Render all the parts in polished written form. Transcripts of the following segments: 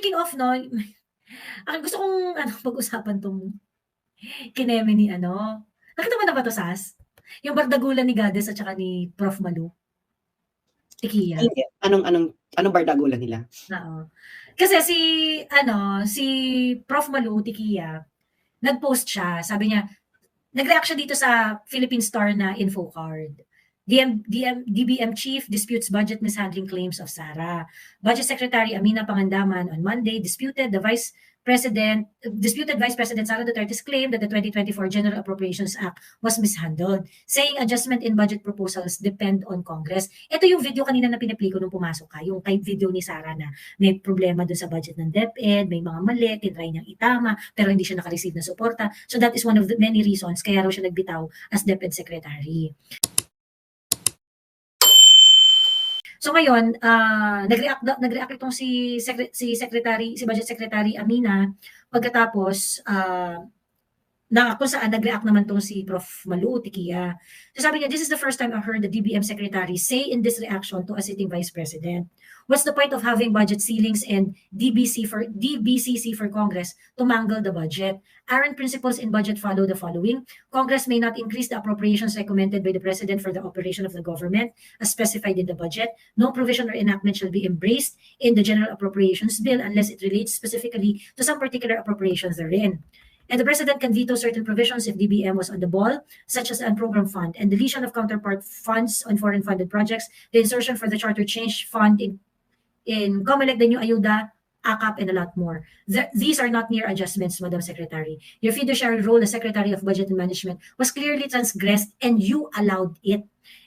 speaking of, no, gusto kong pag-usapan tong kineme ni nakita mo na ba 'to, Sas? Yung bardagulan ni Gades at saka ni Prof. Malu, Ay, Tequia. hindi. Anong bardagulan nila? Oo. Kasi si Prof. Malu, Tequia, nag-post siya, sabi niya, nag-react siya dito sa Philippine Star na info card. DBM chief disputes budget mishandling claims of Sara. Budget Secretary Amina Pangandaman on Monday disputed Vice President Sara Duterte's claim that the 2024 General Appropriations Act was mishandled, saying adjustment in budget proposals depend on Congress. Ito yung video kanina na pinipli ko nung pumasok ka, yung type video ni Sara na may problema doon sa budget ng DepEd, may mga mali, tinry niyang itama, pero hindi siya nakareceive ng suporta. So that is one of the many reasons kaya raw siya nagbitaw as DepEd Secretary. So ngayon, nag-react itong si Budget Secretary Amina pagkatapos na kung saan nag-react naman tong si Prof. Malu, Tequia. So sabi niya, this is the first time I heard the DBM Secretary say in this reaction to a sitting Vice President, what's the point of having budget ceilings and DBCC for Congress to mangle the budget? Aren't principles in budget follow the following? Congress may not increase the appropriations recommended by the President for the operation of the government as specified in the budget. No provision or enactment shall be embraced in the General Appropriations Bill unless it relates specifically to some particular appropriations therein. And the President can veto certain provisions if DBM was on the ball, such as an program fund and deletion of counterpart funds on foreign funded projects, the insertion for the charter change fund in COMELEC, the new Ayuda, AKAP, and a lot more. These are not mere adjustments, Madam Secretary. Your fiduciary role as Secretary of Budget and Management was clearly transgressed and you allowed it.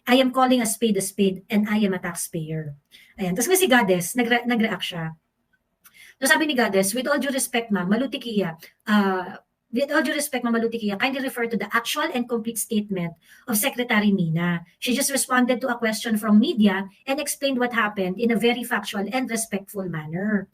I am calling a spade, and I am a taxpayer. Ayan. Tapos si Gades, nag-react siya. So sabi ni Gades, with all due respect, ma'am, Malu Tequia, kindly refer to the actual and complete statement of Secretary Mina. She just responded to a question from media and explained what happened in a very factual and respectful manner.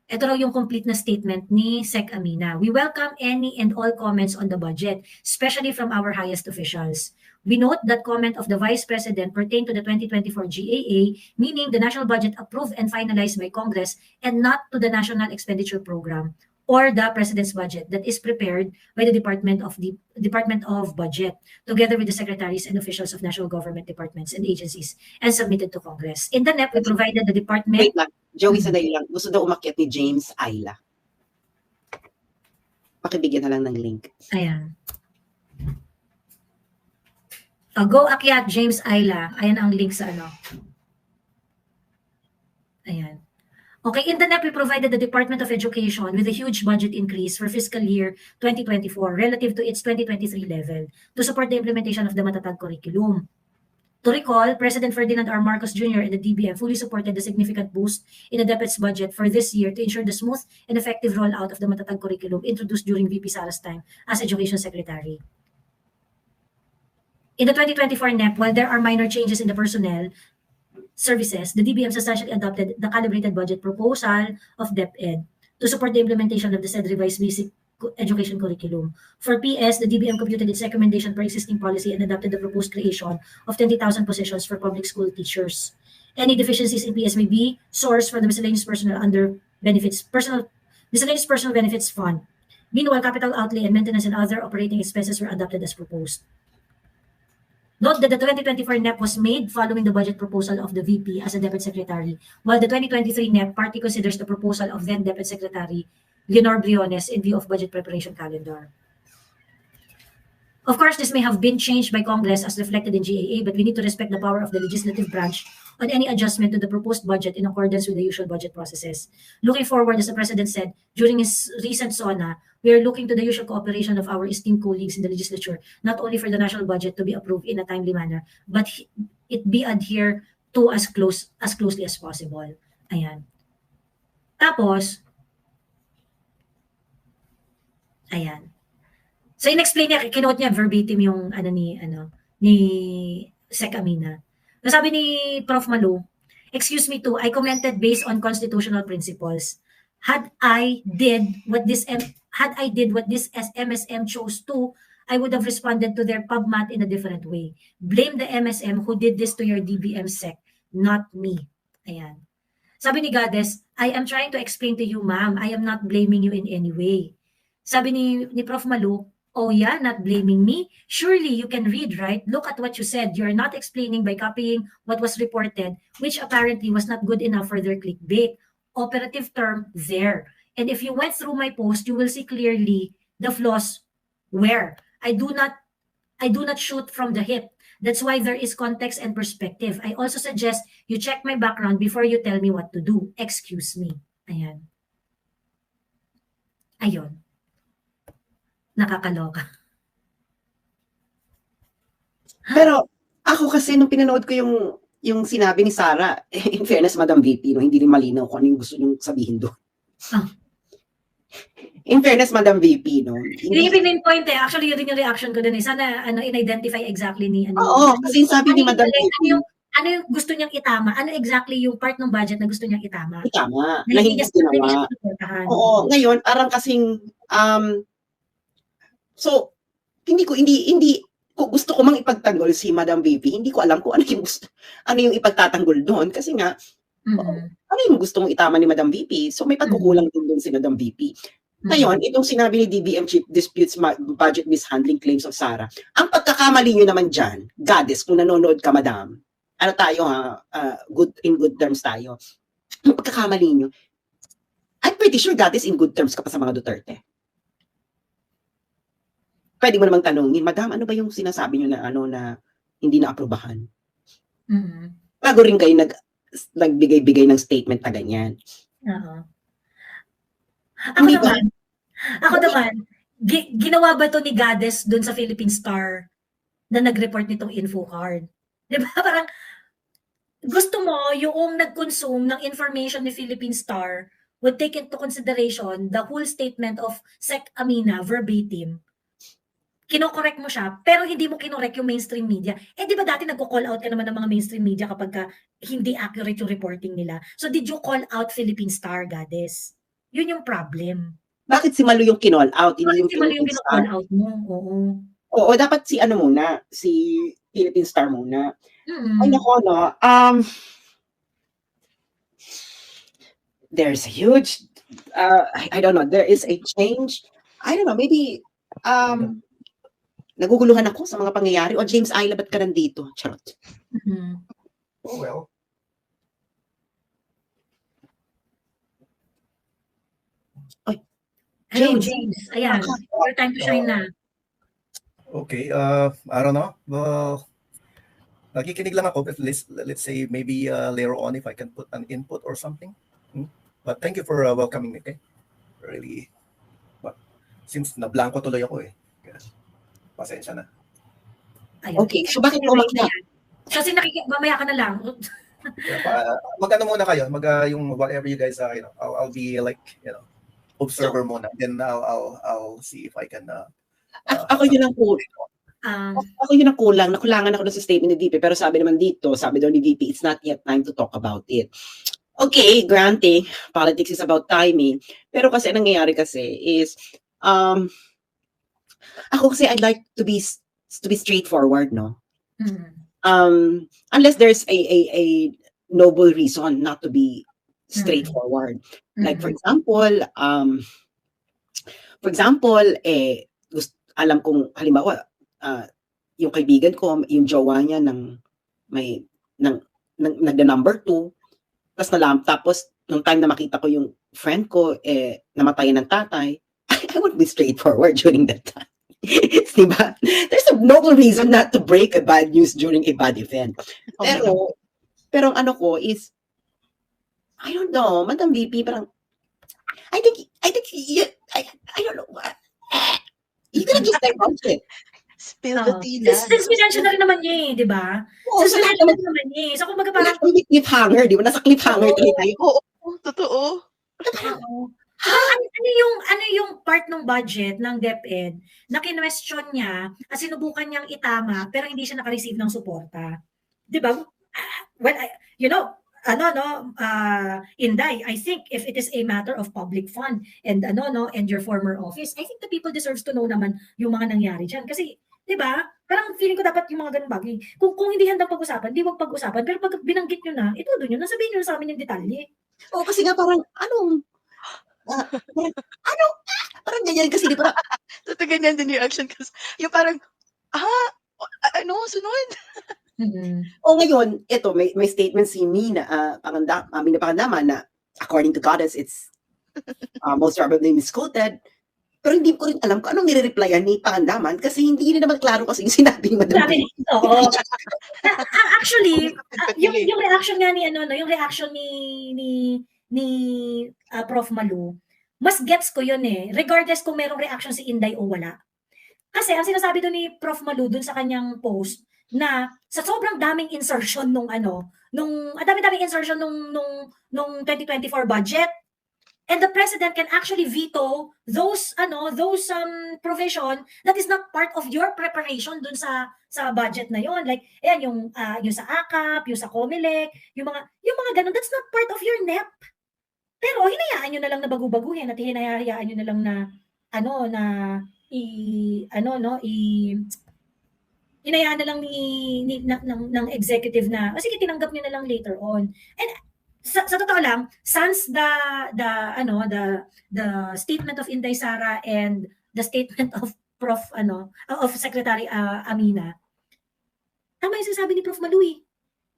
Ito raw yung complete na statement ni Sec Amina. We welcome any and all comments on the budget, especially from our highest officials. We note that comment of the Vice President pertained to the 2024 GAA, meaning the national budget approved and finalized by Congress and not to the National Expenditure Program or the President's budget that is prepared by the Department of Budget, together with the secretaries and officials of national government departments and agencies, and submitted to Congress. In the NEP, we provided the department... Wait lang, Joey, sandali lang. Gusto daw umakyat ni James Ayla. Pakibigyan na lang ng link. Ayan. Go akyat, James Ayla. Ayan ang link sa Ayan. Okay, in the NEP, we provided the Department of Education with a huge budget increase for fiscal year 2024 relative to its 2023 level to support the implementation of the Matatag curriculum. To recall, President Ferdinand R. Marcos Jr. and the DBM fully supported the significant boost in the DepEd's budget for this year to ensure the smooth and effective rollout of the Matatag curriculum introduced during VP Sara's time as Education Secretary. In the 2024 NEP, while there are minor changes in the personnel services, the DBM substantially adopted the calibrated budget proposal of DepEd to support the implementation of the said revised basic education curriculum. For PS, the DBM computed its recommendation per existing policy and adopted the proposed creation of 20,000 positions for public school teachers. Any deficiencies in PS may be sourced from the miscellaneous personal benefits fund. Meanwhile, capital outlay and maintenance and other operating expenses were adopted as proposed. Note that the 2024 NEP was made following the budget proposal of the VP as a DepEd Secretary, while the 2023 NEP partly considers the proposal of then DepEd Secretary Leonor Briones in view of budget preparation calendar. Of course, this may have been changed by Congress as reflected in GAA, but we need to respect the power of the legislative branch on any adjustment to the proposed budget in accordance with the usual budget processes. Looking forward, as the President said during his recent SONA, we are looking to the usual cooperation of our esteemed colleagues in the legislature, not only for the national budget to be approved in a timely manner, but it be adhered to as closely as possible. Ayan. Tapos, ayan. So, in-explain niya, kinote niya verbatim yung ni Sec Amina. Sabi ni Prof. Malu, excuse me too, I commented based on constitutional principles. Had I did what this MSM chose to, I would have responded to their PubMat in a different way. Blame the MSM who did this to your DBM sec, not me. Ayan. Sabi ni Goddess, I am trying to explain to you, ma'am. I am not blaming you in any way. Sabi ni Prof. Malu, oh yeah, not blaming me? Surely you can read, right? Look at what you said. You're not explaining by copying what was reported, which apparently was not good enough for their clickbait. Operative term, there. And if you went through my post, you will see clearly the flaws where I do not shoot from the hip. That's why there is context and perspective. I also suggest you check my background before you tell me what to do. Excuse me. Ayan. Ayun. Nakakaloka. Pero ako kasi nung pinanood ko yung sinabi ni Sarah, in fairness, Madam VP, no, hindi rin malinaw kung ano yung gusto niyong sabihin doon. Ah. In fairness, Madam VP, no? Hindi yung pinpoint eh. Actually, yun din yung reaction ko dun eh. Sana in-identify exactly ni Oo, kasi sabi ni Madam VP, ano yung gusto niyang itama? Ano exactly yung part ng budget na gusto niyang itama? tama, Na na hindi ginawa. Oo, ngayon, parang kasing, so, hindi kung gusto ko mang ipagtanggol si Madam VP, hindi ko alam kung ano yung ipagtatanggol doon. Kasi nga, ano yung gusto mong itama ni Madam VP? So, may pagkukulang din doon si Madam VP. Ngayon, itong sinabi ni DBM Chief disputes budget mishandling claims of Sarah. Ang pagkakamali nyo naman dyan, Goddess, kung nanonood ka, Madam, ano tayo ha, in good terms tayo. Ang pagkakamali nyo, I'm pretty sure Goddess in good terms ka pa sa mga Duterte. Pwede mo namang tanongin, Madam, ano ba yung sinasabi nyo na hindi na-aprobahan? Bago rin kayo nagbigay-bigay ng statement na ganyan. Ako naman, ginawa ba to ni Goddess dun sa Philippine Star na nag-report nitong info card? Diba? Parang gusto mo yung nag-consume ng information ni Philippine Star would take into consideration the whole statement of Sec Amina verbatim. Kino-correct mo siya, pero hindi mo kinorek yung mainstream media. Eh, di ba dati nagko-call out ka naman ng mga mainstream media kapag hindi accurate yung reporting nila? So, did you call out Philippine Star, Goddess? Yun yung problem. Bakit si Malu yung kinall out? Bakit si Malu yung kinall out mo? Oo, dapat si Philippine Star muna. Ay, nako, no? There's a huge, I don't know, there is a change. I don't know, maybe, naguguluhan ako sa mga pangyayari. O James Ayla, ba't ka nandito? Charot. Oh, well. Oy. Hello, James. Ayan. Your time to shine na. Okay. I don't know. Nakikinig lang ako. Let's say maybe later on if I can put an input or something. But thank you for welcoming me. Okay? Really. But since na-blanco tuloy ako eh. Pasensya na. Ayun. Okay, so bakit mo umakyat? Kasi mamaya ka na lang. Mag-ano muna kayo, yung whatever you guys are, I'll be like, observer muna. Then I'll see if I can. Ako yun ang kulang. Ako yun ang kulang. Nakulangan ako sa statement ni DP, pero sabi naman dito, sabi daw ni DP, it's not yet time to talk about it. Okay, granted, politics is about timing. Pero kasi nangyayari kasi is, ako kasi I'd like to be straightforward, no? Unless there's a noble reason not to be straightforward. Like for example, alam kong halimbawa yung kaibigan ko, yung jowa niya nagda-number 2, tapos nung time na makita ko yung friend ko namatayan ng tatay, I would be straightforward during that time. Diba? There's a noble reason not to break a bad news during a bad event. Pero ang ano ko is, I don't know, Madam VP, parang, I think, I don't know, you can just divulge it. Spill the tea na. Since na rin naman niya eh, di ba? Since naman niya eh. So kung parang, cliffhanger, di ba? Nasa cliffhanger tayo. Oo, totoo. Ano yung part ng budget ng DepEd na kinwestiyon niya at sinubukan niyang itama pero hindi siya naka-receive ng suporta? 'Di ba? Well, Inday, I think if it is a matter of public fund and and your former office, I think the people deserves to know naman yung mga nangyari diyan kasi 'Di ba? Parang feeling ko dapat yung mga gano'ng bagay. Kung hindi handang pag-usapan, 'di wag pag-usapan. Pero pag binanggit niyo na, itudo niyo na, sabihin niyo na sa amin yung detalye. Oo, kasi nga parang anong, parang ano, parang ganyan kasi 'di ba? Totoo ganyan din yung reaction ko. Yung parang, ano, sunod? O ngayon, ito may statement si Mina Pangandaman na according to Goddess, it's most probably misquoted. Pero hindi ko rin alam kung anong nire-replyan ni Pangandaman kasi hindi rin naman klaro kasi yung sinabi ni Madam Sabi, Vivi. oo. Actually, yung reaction nga ni yung reaction ni Prof. Malu, mas gets ko yun eh. Regardless kung merong reaction si Inday o wala. Kasi ang sinasabi doon ni Prof. Malu doon sa kanyang post na sa sobrang daming insertion nung dami-daming insertion nung 2024 budget, and the president can actually veto those provision that is not part of your preparation dun sa budget na yon. Like ayan yung sa AKAP, yung sa COMELEC, yung mga ganun, that's not part of your NEP. Pero hinayaan niyo na lang na bagu-baguhin at hinayaan niyo na lang na hinayaan na lang ng executive na sige tinanggap niyo na lang later on. And sa totoo lang, sans the statement of Inday Sara and the statement of of Secretary Amina, tama yung sinasabi ni Prof. Malu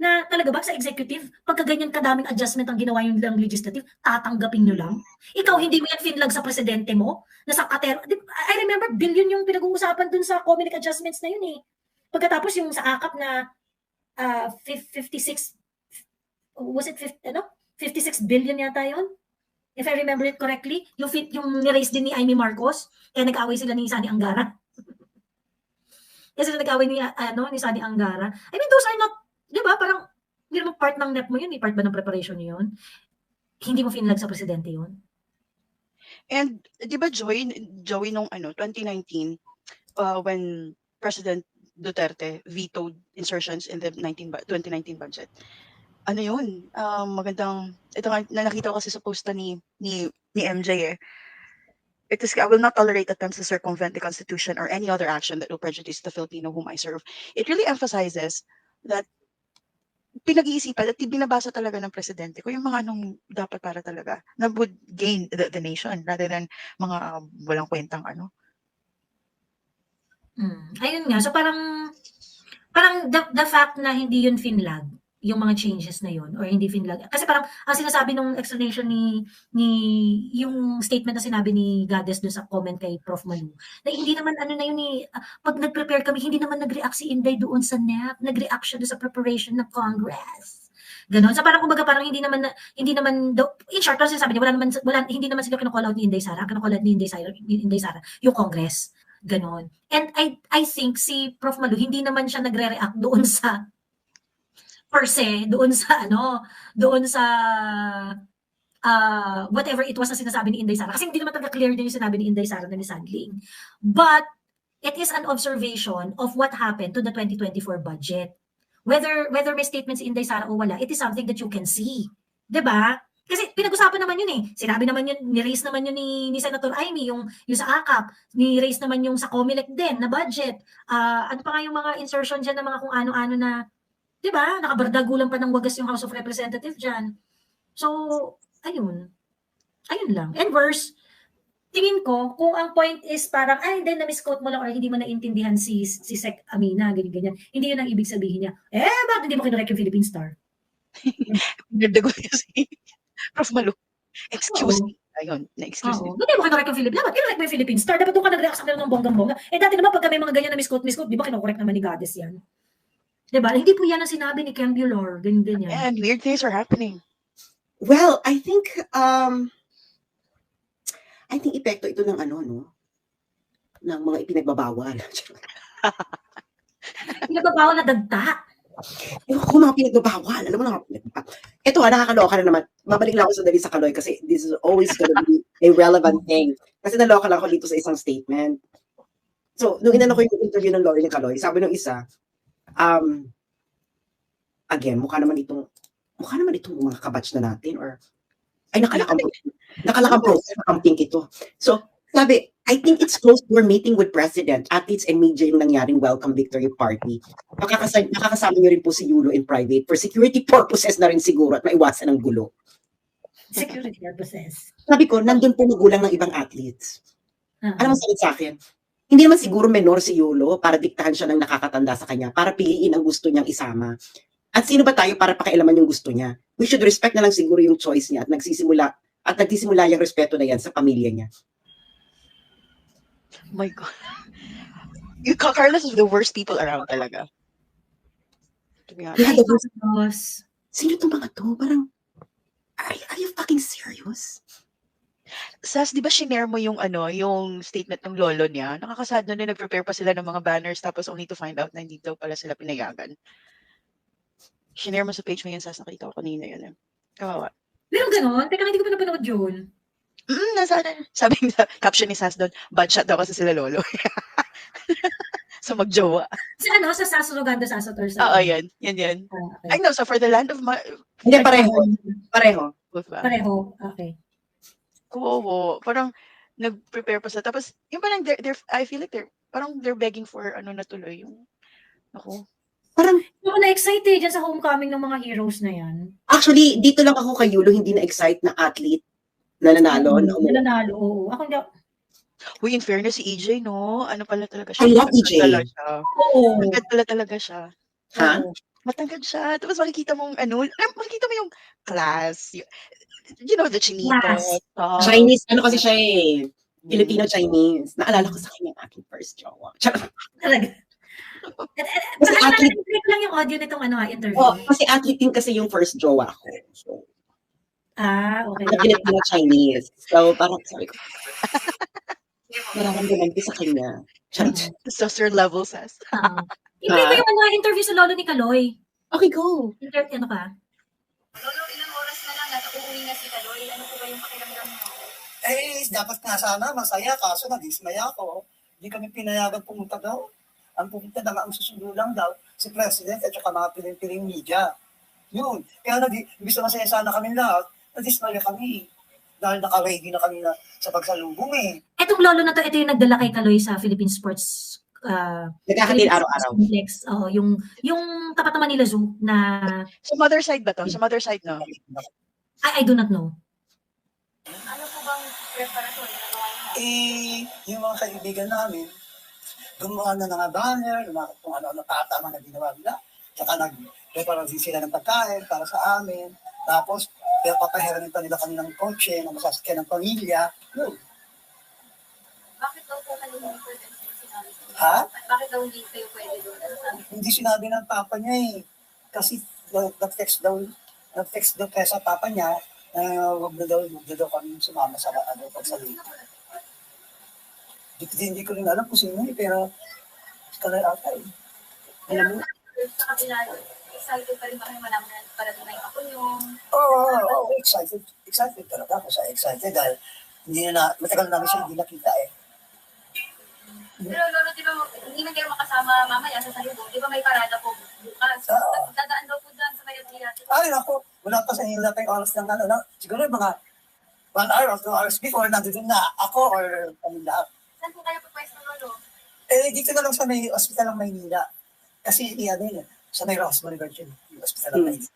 na talaga ba sa executive, pagka ganyan kadaming adjustment ang ginawa yung lang legislative, tatanggapin nyo lang? Ikaw, hindi mo yan finlag sa presidente mo? Nasa katero, I remember, billion yung pinag-uusapan dun sa COMELEC adjustments na yun eh. Pagkatapos yung sa AKAP na 56 billion yata yun? If I remember it correctly, yung ni-raise din ni Amy Marcos, kaya nag-away sila ni Sani Angara. Kasi nag-away ni Sani Angara. I mean, those are not, di ba, parang, hindi naman part ng NEP mo yun, part ba ng preparation nyo yun? Hindi mo finlag sa presidente yun? And, di ba, Joey, nung 2019, when President Duterte vetoed insertions in the 2019 budget, ano yun, magandang, ito nga, nakita ko kasi sa posta ni MJ It is, I will not tolerate attempts to circumvent the Constitution or any other action that will prejudice the Filipino whom I serve. It really emphasizes that pinag-iisipan at binabasa talaga ng presidente kung yung mga anong dapat para talaga na would gain the nation rather than mga walang kwentang Ayun nga. So parang the fact na hindi yun finlag, yung mga changes na yun, or hindi finlag. Kasi parang ang sinasabi nung explanation ni yung statement na sinabi ni Goddess doon sa comment kay Prof. Malu, na hindi naman na yun pag nag-prepare kami, hindi naman nag-react si Inday doon sa NEP, nag-react siya doon sa preparation ng Congress. Ganon. So parang kumbaga parang hindi naman in short, kasi sabi niya, hindi naman sila kinocall out ni Inday Sara, kinocall out ni Inday Sara, yung Congress. Ganon. And I think si Prof. Malu, hindi naman siya nagre-react doon sa per se, doon sa whatever it was na sinasabi ni Inday Sara. Kasi hindi naman talaga clear din yung sinabi ni Inday Sara na ni Sandling. But it is an observation of what happened to the 2024 budget. Whether may statement si Inday Sara o wala, it is something that you can see. 'Di ba? Kasi pinag-usapan naman yun eh. Sinabi naman yun, ni-raise naman yun ni Senator Amy, yung sa AKAP, ni-raise naman yung sa COMELEC din na budget. Ano pa nga yung mga insertion dyan na mga kung ano-ano na, di ba? Nakabardagulan pa ng wagas yung House of Representatives dyan. So, ayun. Ayun lang. And worse, tingin ko, kung ang point is parang, then na-misquote mo lang or hindi mo naintindihan si Sec Amina, ganyan-ganyan. Hindi yun ang ibig sabihin niya. Bakit hindi mo kinorek yung Philippine Star? Nagdago kasi Prof. Malu. Excuse me. Ayun, na-excuse me. Hindi mo kinorek yung Philippine Star. Dapat kinorek mo yung Philippine Star. Dapat doon ka nag-react sa kanila ng bonggang-bongga. Dati naman pagka may mga ganyan na misquote, di ba kinokorek naman ni Goddess yan? Diba? Hindi po yan ang sinabi ni Cambulor. Ganyan. And weird things are happening. Well, I think epekto ito ng ng mga ipinagbabawal. Pinagbabawal na dagta. Kung mga pinagbabawal, alam mo na, ito nakakaloka na naman. Mabalik lang ako sandali sa Kaloy kasi this is always gonna be a relevant thing. Kasi naloka lang ako dito sa isang statement. So, nung inano ko yung interview ng lawyer ni Kaloy, sabi nung isa, again, mukha naman itong mga kabatch na natin or nakalakang process, nakamping ito. So, sabi, I think it's close to our meeting with President, athletes and media yung nangyaring welcome victory party. Makakasama niyo rin po si Yulo in private for security purposes na rin siguro at maiwasan ng gulo. Security purposes. Sabi ko, nandun po magulang ng ibang athletes. Alam mo sakit sa akin? Hindi naman siguro menor si Yulo para diktahan siya ng nakakatanda sa kanya, para piliin ang gusto niyang isama. At sino ba tayo para pakialaman yung gusto niya? We should respect na lang siguro yung choice niya at nagsisimula yung respeto na yan sa pamilya niya. Oh my God. Yung Carlos is the worst people around talaga. To be honest. Yeah, the worst. Tapos, Sino itong mga to? Parang, are you fucking serious? Sas, di ba shinare mo yung yung statement ng lolo niya? Nakakasad na nag-prepare pa sila ng mga banners tapos only to find out na hindi daw pala sila pinayagan. Shinare mo sa page mo yan, Sas. Nakita ko kanina yun. Kawawa. meron ganon? Teka, hindi ko pa napanood yun. Sabi niya, caption ni Sas doon, bad shot daw kasi sila lolo. So magjowa. Sa Sasuroganda, Sasator. Oo, yan. Yan. Okay. I know, so for the land of Hindi, pareho. Pareho, okay. Oo, parang nag-prepare pa sila. Tapos, yung parang, I feel like they're begging for na tuloy yung, Parang, Ako na-excite dyan sa homecoming ng mga heroes na yan. actually, dito lang ako kay Yulo, hindi na-excite na athlete na nanalo. Nanalo, oo. Ako hindi. Uy, in fairness, si EJ, no? Ano pala talaga siya? I love EJ. Oo. Matangkad pala talaga siya. Ha? Matangkad siya. Tapos makikita mo yung class. You know, the chinito. Class. Chinese, kasi siya eh. Filipino-Chinese. Naalala ko sa kanya ang aking first jowa. Talaga. Kasi athlete. Play ko lang yung audio nitong interview. Oh, kasi athlete din kasi yung first jowa ko. So, Okay. Filipino-Chinese. So, parang sabi ko, nararamdaman ko sa kanya. So, sir level says. I-play ko yung interview sa lolo ni Kaloy. Okay, go. Ano ka? Lolo, ilang oras na lang at uuwi na si Kaloy. Ano po ba yung pakiramdam mo? Dapat nga sana masaya, kaso nag-ismaya ako. Hindi kami pinayagan pumunta daw. Ang pumunta na nga ang susundo lang daw, si President at saka mga piling-piling media. Yun. Kaya gusto masaya sana kami lahat, nag-ismaya kami. Dahil naka-ready na kami na sa pagsalubong eh. Etong lolo na to, ito yung nagdala kay Kaloy sa Philippine Sports Nagkakatid araw-araw. Complex. Yung tapat naman nila Zoo na Sa mother side ba to? Sa mother side, no? I do not know. Ano po bang preparasyon na nagawa niyo? Yung mga kaibigan namin, gumawa na ng banner, kung ano-ano tatama na ginawa nila. Tsaka nag-prepare din sila ng pagkain para sa amin. Tapos, papahiramin pa nila kami ng kotse, ng masasakyan ng pamilya. Yun. Bakit daw po kayo hindi pwede sinabi? Ha? Bakit daw hindi kayo pwede doon? Ano sabi? Hindi sinabi ng papa niya eh. Kasi nag-text daw kaya sa papa niya na wag na daw kami sumama sa pagsalita. Hindi ko rin alam kung sino eh, pero kalay ata eh. Alam mo? Sa kabila, excited pa rin ba kayo malaman na parating na yung ako yung... Oo, excited. Excited talaga ako sa excited dahil matagal na namin siya hindi nakita eh. Pero Lolo, di ba, hindi man kayo makasama mamaya sa salubong, di ba may parada po bukas? Dadaan daw po dyan sa may Adriatic. Ay, ako, wala pa sa hila tayong oras ng siguro mga 1 hour or 2 hours before, nandun na ako or kami lahat. Saan po kayo pupwesto, Lolo? Dito na lang sa may hospital ng Maynila. Kasi sa may Rosemary Virgin, yung hospital ng Maynila.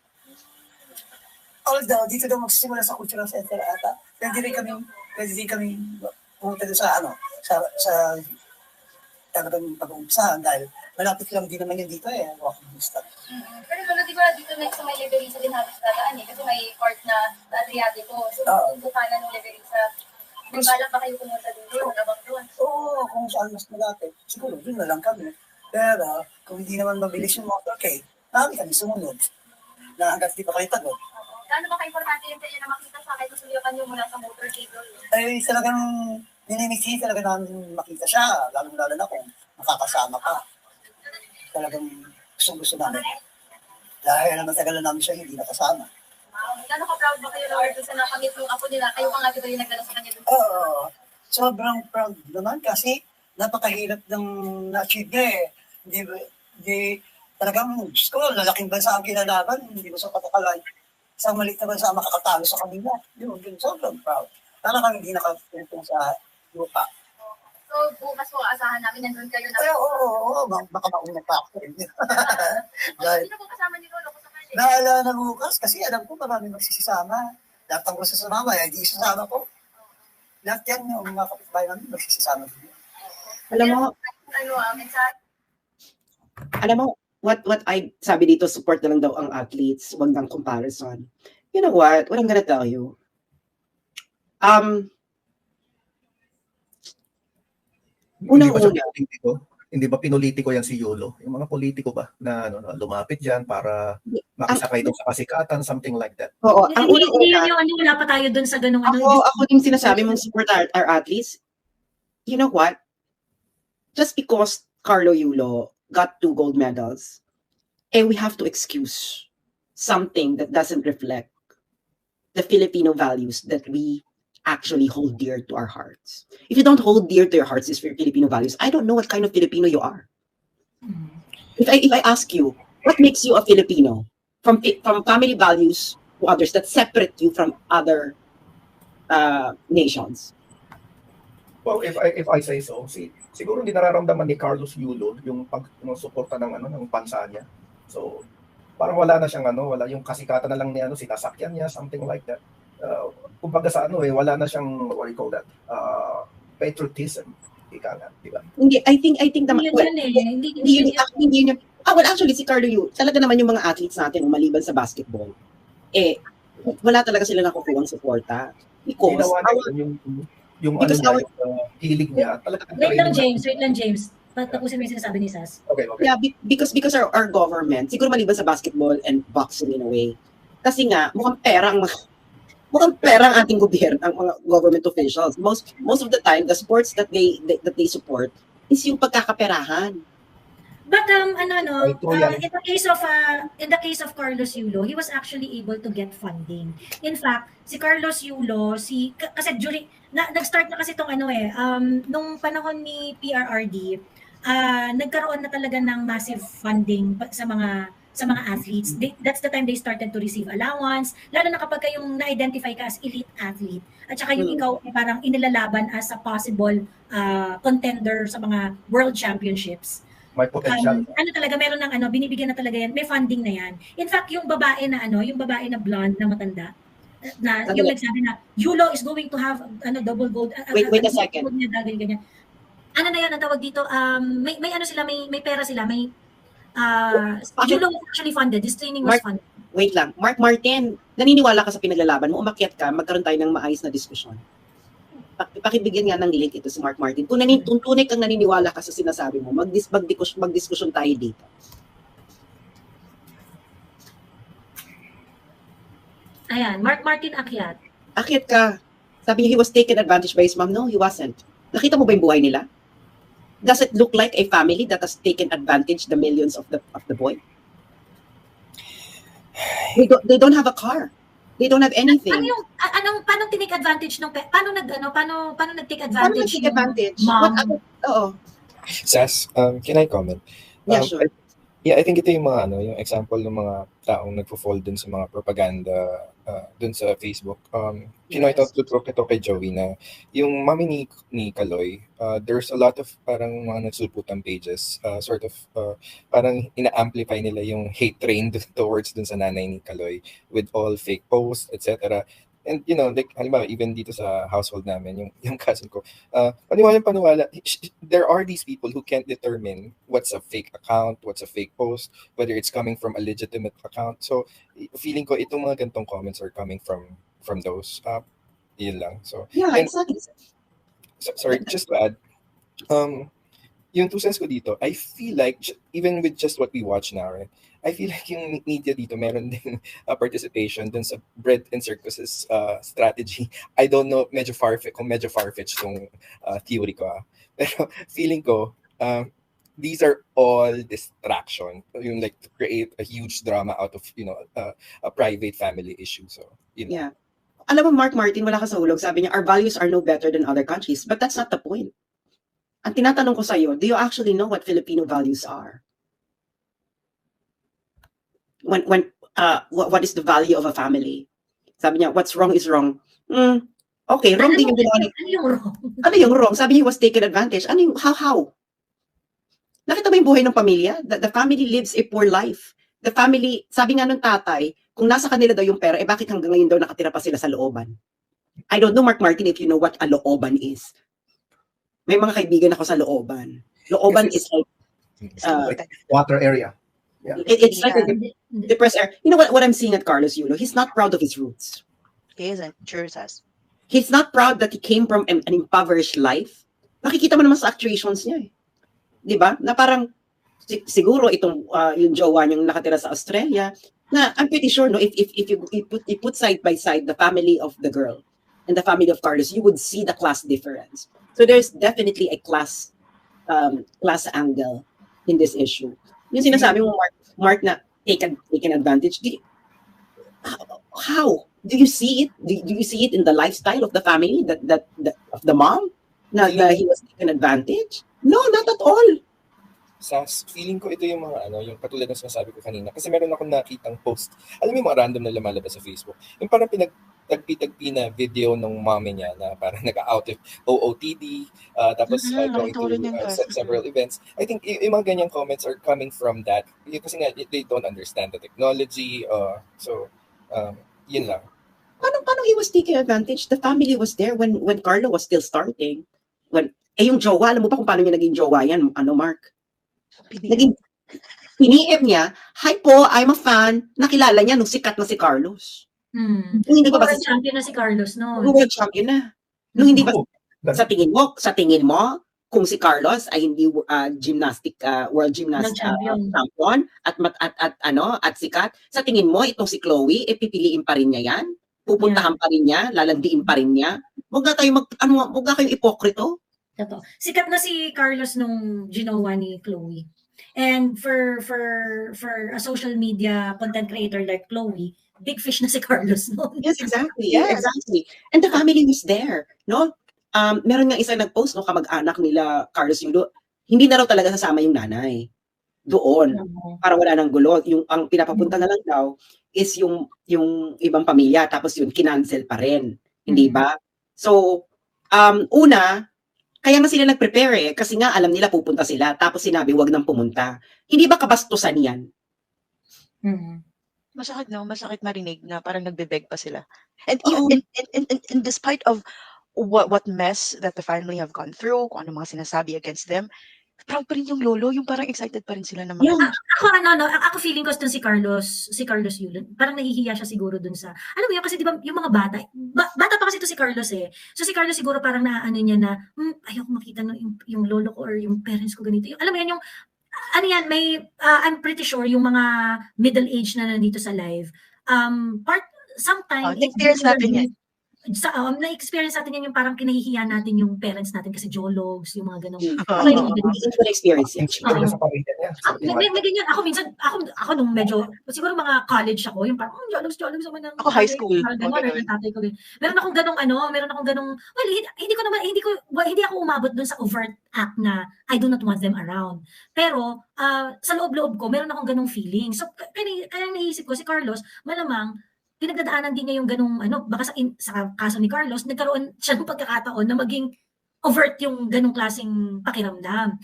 Although, dito daw magsisimula sa cultural center ata. Pwede din kami pumunta doon sa talagang pag-uumpisahan dahil malapit lang din naman yun dito eh, walking distance. Pero Lolo, di ba dito na sa may Leverisa din halos dadaan eh, kasi may port na Adriatico. So, bukanan ng Leverisa. May balak ba kayo pumunta doon? Nabang doon? Oo, kung saan mas malapit, siguro doon na lang kami. Pero kung hindi naman mabilis yung motorcade, kami sumunod. Na hanggat di pa kayo tagod. Gaano ba ka-importante yung kanya na makita sa kahit susulipan nyo mula sa motorcade, Lolo? Talagang ninimisi talaga namin makita siya, lalo na kung makakasama ka. Talagang gusto namin. Dahil matagal na namin siya hindi nakasama. Gaano ka-proud ba kayo, Lord, sa nakamit yung apo nila? Kayo pa nga dito yung nagdala sa kanya doon? Oo, sobrang proud naman kasi napakahirap ng na-achieve niya eh. Hindi talagang, Diyos ko, lalaking bansa ang kinalaban, hindi mo sa patakalan. Isang maliit na bansa makakatalo sa kanila. Yun, sobrang proud. Talagang hindi nakatulong sa lupa. So, bukas po, asahan namin, nandun kayo na. Ay, oo, baka mauna pa ako. Dahil, Sino po kasama ni Lolo? Kung sakali? naala na bukas kasi alam ko maraming magsisisama. Lahat ng gusto sa mama, di isasama ko. Lahat yan, yung mga kapitbahay namin, magsisisama din. Alam mo, Mensahe. alam mo, what I sabi dito, support na lang daw ang athletes, wag ng comparison. You know what I'm gonna tell you? Unang-una, Hindi ba pinolitiko yan si Yulo? Yung mga politiko ba na lumapit diyan para makisakay doon sa kasikatan, something like that. oo, ang Hindi unang-una, yun yung wala pa tayo dun sa ganung ano. ako din sinasabi mong support our athletes. You know what? Just because Carlo Yulo got 2 gold medals, we have to excuse something that doesn't reflect the Filipino values that we actually hold dear to our hearts. If you don't hold dear to your hearts these Filipino values, I don't know what kind of Filipino you are. If I ask you, what makes you a Filipino? From family values to others that separate you from other nations. Well, if I say so, siguro hindi nararamdaman ni Carlos Yulo yung suporta ng bansa niya. So, parang wala na siyang wala yung kasikatan na lang ni sinasakyan niya, something like that. Kumbaga sa wala na siyang, what do you call that? Patriotism. Ika nga, di ba? Hindi, I think Hindi yun eh. Well, actually, si Carlo Yu, talaga naman yung mga athletes natin, maliban sa basketball, wala talaga sila nakukuhang suporta. Because, yung hilig niya, talaga. Wait lang, James. Tapusin mo yung sinasabi ni Sas. Okay. yeah, because our government, siguro maliban sa basketball and boxing in a way, kasi nga, mukhang pera ang ating gobyerno, ang mga government officials. Most of the time, the sports that they support is yung pagkakaperahan. But in the case of Carlos Yulo, he was actually able to get funding. In fact, si Carlos Yulo, kasi nag-start na kasi tong nung panahon ni PRRD, nagkaroon na talaga ng massive funding sa mga athletes. That's the time they started to receive allowance, lalo na kapag yung na-identify ka as elite athlete, at saka yung ikaw parang inilalaban as a possible contender sa mga world championships. May potential. Talaga, meron ng binibigyan na talaga yan, may funding na yan. In fact, yung babae na blonde na matanda, yung nagsabi na, Yulo is going to have double gold. Wait a second. Ganyan. Ano na yan ang tawag dito? May pera sila, Yulo was actually funded. This training was funded. Wait lang. Mark Martin, naniniwala ka sa pinaglalaban mo, umakyat ka, magkaroon tayo ng maayos na diskusyon. Pakibigyan nga ng link ito si Mark Martin. Kung tunay kang naniniwala ka sa sinasabi mo, magdiskusyon tayo dito. Ayan, Mark Martin akyat. Akyat ka. Sabi niya, he was taken advantage by his mom. No, he wasn't. Nakita mo ba yung buhay nila? Does it look like a family that has taken advantage the millions of the boy? They don't have a car. They don't have anything. Paano tinake advantage paano nag-take advantage? Sas, can I comment? Yeah, sure. I think ito yung mga yung example ng mga taong nagfo-fall dun sa mga propaganda dun sa Facebook. Ito kay Joey na yung mami ni Kaloy, there's a lot of parang mga nagsulputan pages, parang ina-amplify nila yung hate train towards dun sa nanay ni Kaloy with all fake posts, etc. And like halimbawa even dito sa household namin, yung cousin ko, paniwala, there are these people who can't determine what's a fake account, what's a fake post, whether it's coming from a legitimate account. So feeling ko itong mga ganitong comments are coming from those. Yun lang. So yeah, exactly. Sorry, just to add, yung 2 cents ko dito, I feel like even with just what we watch now, right? I feel like yung media dito meron din participation dun sa bread and circuses strategy. I don't know, medyo far-fetched tong theory ko. Pero feeling ko, these are all distraction. Yung like to create a huge drama out of a private family issue. So yeah. Alam mo, Mark Martin, wala ka sa hulog. Sabi niya, our values are no better than other countries. But that's not the point. Ang tinatanong ko sa'yo, do you actually know what Filipino values are? What is the value of a family? Sabi niya, what's wrong is wrong. Okay, wrong din yung ginawa ni... Ano yung wrong? Ano yung wrong? Sabi he was taken advantage. Ano yung, how? Nakita mo yung buhay ng pamilya? The family lives a poor life. The family, sabi nga ng tatay, kung nasa kanila daw yung pera, bakit hanggang ngayon daw nakatira pa sila sa looban? I don't know, Mark Martin, if you know what a looban is. May mga kaibigan ako sa looban. Looban is like, Water area. Yeah. it's like a depressed area. You know what I'm seeing at Carlos Yulo? He's not proud of his roots. He isn't. Sure says. He's not proud that he came from an impoverished life. Nakikita mo naman sa actuations niya eh. Di ba? Na parang, siguro itong yung jowa niyang nakatira sa Australia, na I'm pretty sure no, if you put side by side the family of the girl and the family of Carlos, you would see the class difference. So there's definitely a class angle in this issue. Yung sinasabi mo, Mark na taken advantage. How? Do you see it? Do you see it in the lifestyle of the family, that of the mom, na he was taken advantage? No, not at all. Feeling ko ito yung mga yung katulad ng sinasabi ko kanina. Kasi meron akong nakitang post. Alam mo yung mga random na lumalabas sa Facebook. Yung parang pinagtagpi-tagpi na video ng mommy niya na parang nag-out of OOTD, tapos going to several events. I think yung mga ganyang comments are coming from that. Kasi nga, they don't understand the technology. Yun lang. Paano he was taking advantage? The family was there when Carlo was still starting. Yung jowa, alam mo pa kung paano niya naging jowa yan, Mark? Naging piniem niya, hi po, I'm a fan. Nakilala niya nung sikat na si Carlos. Hindi ba World champion na si Carlos, no? World champion na. Nung hindi ba sa tingin mo, kung si Carlos ay hindi world gymnast champion at sikat, sa tingin mo itong si Chloe, pipiliin pa rin niya yan? Pupuntahan pa rin niya, lalandiin pa rin niya. Huwag na kayong ipokrito. Totoo. Sikat na si Carlos nung ginawa ni Chloe. And for a social media content creator like Chloe, big fish na si Carlos noon. Yes, exactly. Yes. Exactly. And the family was there, no? Meron nga isa nag-post, no, kamag-anak nila Carlos Yulo, hindi na raw talaga sasama yung nanay doon. Para wala nang gulo. Ang pinapapunta na lang daw is yung ibang pamilya, tapos yun kinancel pa rin. Hindi ba? So, una, kaya nga sila nag-prepare kasi nga alam nila pupunta sila, tapos sinabi wag nang pumunta. Hindi ba kabastusan yan? Masakit, no? Masakit marinig na parang nagbe-beg pa sila. And even in despite of what mess that the family have gone through, kung ano mga sinasabi against them, proud pa rin yung lolo, yung parang excited pa rin sila na Ako feeling ko dun si Carlos Yulo, parang nahihiya siya siguro dun sa, alam mo yun, kasi di ba yung mga bata pa kasi ito si Carlos So si Carlos siguro parang naano niya na, ayoko makita yung lolo ko or yung parents ko ganito. Alam mo yan, yung, I'm pretty sure yung mga middle age na nandito sa live, sometimes, experience natin yan. Na-experience natin yan yung parang kinahihiya natin yung parents natin kasi jologs, yung mga ganun. Experience yan. May ganyan. Ako minsan, ako nung medyo, siguro mga college ako, yung parang, jologs naman ng... Ako high school. Tatay ko din. Meron akong ganung, well, hindi ako umabot dun sa overt act na I do not want them around. Pero, sa loob-loob ko, meron akong ganung feeling. So, kaya naisip ko, si Carlos, malamang, pinagdadaanan din niya yung ganung baka sa kaso ni Carlos nagkaroon siya ng pagkakataon na maging overt yung ganung klaseng pakiramdam.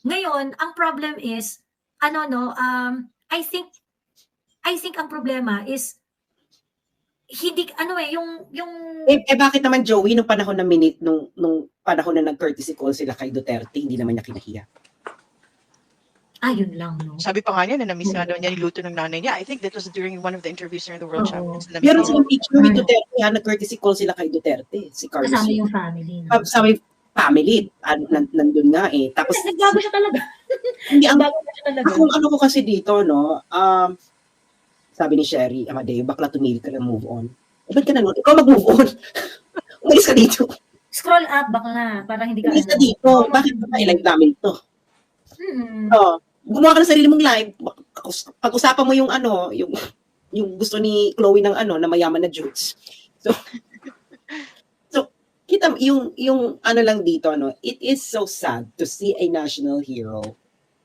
Ngayon, ang problem is I think ang problema is hindi yung bakit naman Joey nung panahon nung panahon na nag-courtesy call sila kay Duterte, hindi naman niya kinahiya. Yun lang, no? Sabi pa nga niya na na-miss nga daw niya yung luto ng nanay niya. I think that was during one of the interviews during the World Champions. Meron silang picture with Duterte, nag-courtesy call sila kay Duterte, si Carlos. Kasama yung family. No? Kasama yung family. Nandun nga Tapos, nagbago siya talaga. Hindi, ano ko kasi dito, no? Sabi ni Sherry Amadeo, bakla tumili ka na move on. Ba't ka na nun? Ikaw mag-move on. Umalis ka dito. Scroll up, bakla, para hindi ka... Umalis ka dito. Bakit ba i-live namin to? Gumawa ka ng sarili mong live, pag-usapan mo yung gusto ni Chloe ng na mayaman na Jews. So kita yung lang dito, it is so sad to see a national hero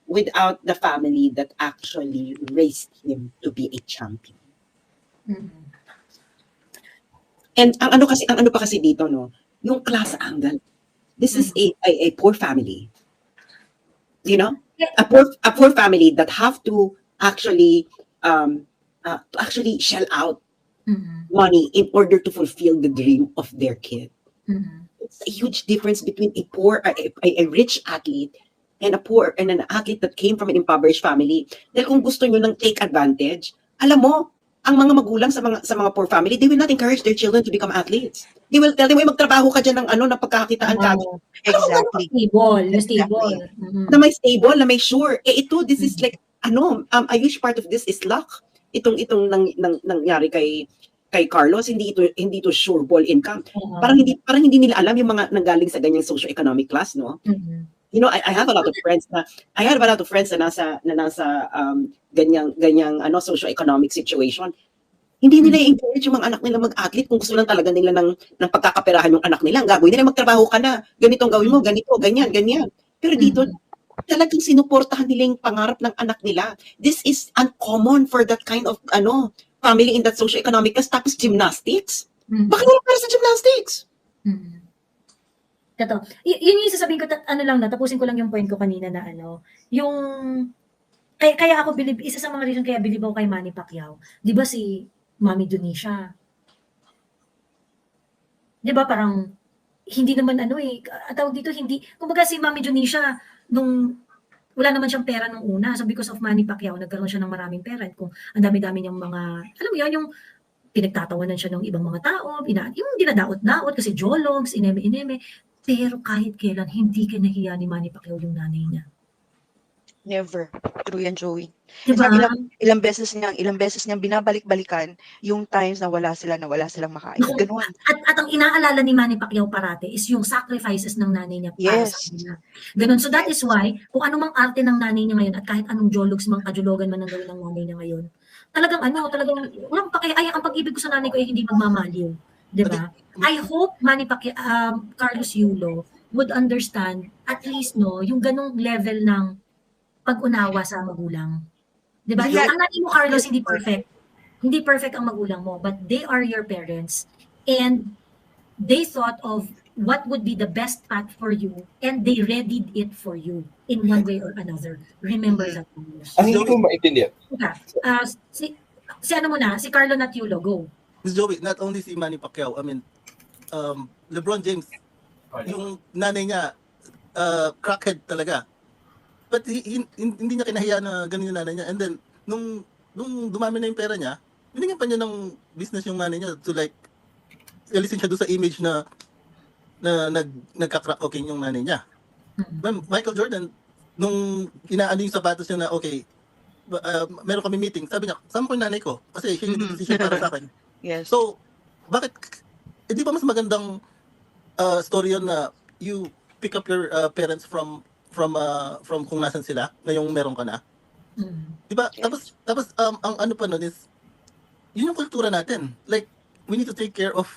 without the family that actually raised him to be a champion. And ang ano pa kasi dito, no, yung class angle. This is a poor family. You know? A poor family that have to actually shell out money in order to fulfill the dream of their kid. It's a huge difference between a rich athlete and an athlete that came from an impoverished family. Dahil kung gusto nyo ng take advantage, alam mo, ang mga magulang sa mga poor family, they will not encourage their children to become athletes. They will tell them, magtrabaho ka dyan ng pagkakakitaan ka. Exactly. Stable. Na may stable, na may sure. This is like, a huge part of this is luck. Itong nangyari kay Carlos, hindi ito sure ball income. Parang hindi nila alam yung mga nanggaling sa ganyang socio-economic class, no? You know, I have a lot of friends na nasa ganyang socio-economic situation. Hindi nila i-encourage yung mga anak nila mag-athlete kung gusto lang talaga nila ng pagkakaperahan yung anak nila. Ang gagawin nila, magtrabaho ka na, ganitong gawin mo, ganito, ganyan. Pero dito, talagang sinuportahan nila yung pangarap ng anak nila. This is uncommon for that kind of family in that socio-economic class. Tapos gymnastics. Bakit wala para sa gymnastics? Totoo. Yun yung sasabihin ko, tapusin ko lang yung point ko kanina na yung, kaya ako believe, isa sa mga reason kaya believe ako kay Manny Pacquiao, di ba si Mami Donisha? Di ba parang, hindi naman tawag dito, kumbaga si Mami Donisha, nung wala naman siyang pera nung una, so because of Manny Pacquiao, nagkaroon siya ng maraming pera, kung ang dami-dami niyang mga, alam mo yun, yung pinagtatawanan siya ng ibang mga tao, yung dinadaot-daot, kasi jologs, ineme-ineme, pero kahit kailan, hindi kinahiya ni Manny Pacquiao yung nanay niya. Never. True yan, Joey. Diba? Ilang beses niyang binabalik-balikan yung times na wala silang makain. Ganun. At ang inaalala ni Manny Pacquiao parate is yung sacrifices ng nanay niya para sa kanya. Ganun. So that is why, kung anumang arte ng nanay niya ngayon at kahit anong jologs, mga kajulogan man ang gawin ng nanay niya ngayon, talagang walang pakiaya ang pag-ibig ko sa nanay ko ay hindi magmamaliw. Diba? I hope Manny Pacquiao, Carlos Yulo would understand at least yung ganong level ng pag-unawa sa magulang. Diba? Ang nanay mo, Carlos, hindi perfect. Hindi perfect ang magulang mo, but they are your parents and they thought of what would be the best path for you and they readied it for you in one way or another. Remember that. Ang hindi ko maintindihan. Si Carlo Natulo, go. Miss Joey, not only si Manny Pacquiao, I mean, LeBron James, yung nanay niya, crackhead talaga. But hindi niya kinahiya na ganun yung nanay niya. And then, nung dumami na yung pera niya, binigyan pa niya ng business yung nanay niya to like, alisin siya doon sa image na nagka-crack cocaine yung nanay niya. Michael Jordan, nung inaano yung sapatos niya na, okay, meron kami meeting, sabi niya, saan ko yung nanay ko? Kasi siya yung decision para sa akin. Yes. So, bakit, hindi ba mas magandang story yun na you pick up your parents from kung nasan sila, ngayong meron ka na? Diba? Yes. Tapos ang ano pa nun is, yun yung kultura natin. Like, we need to take care of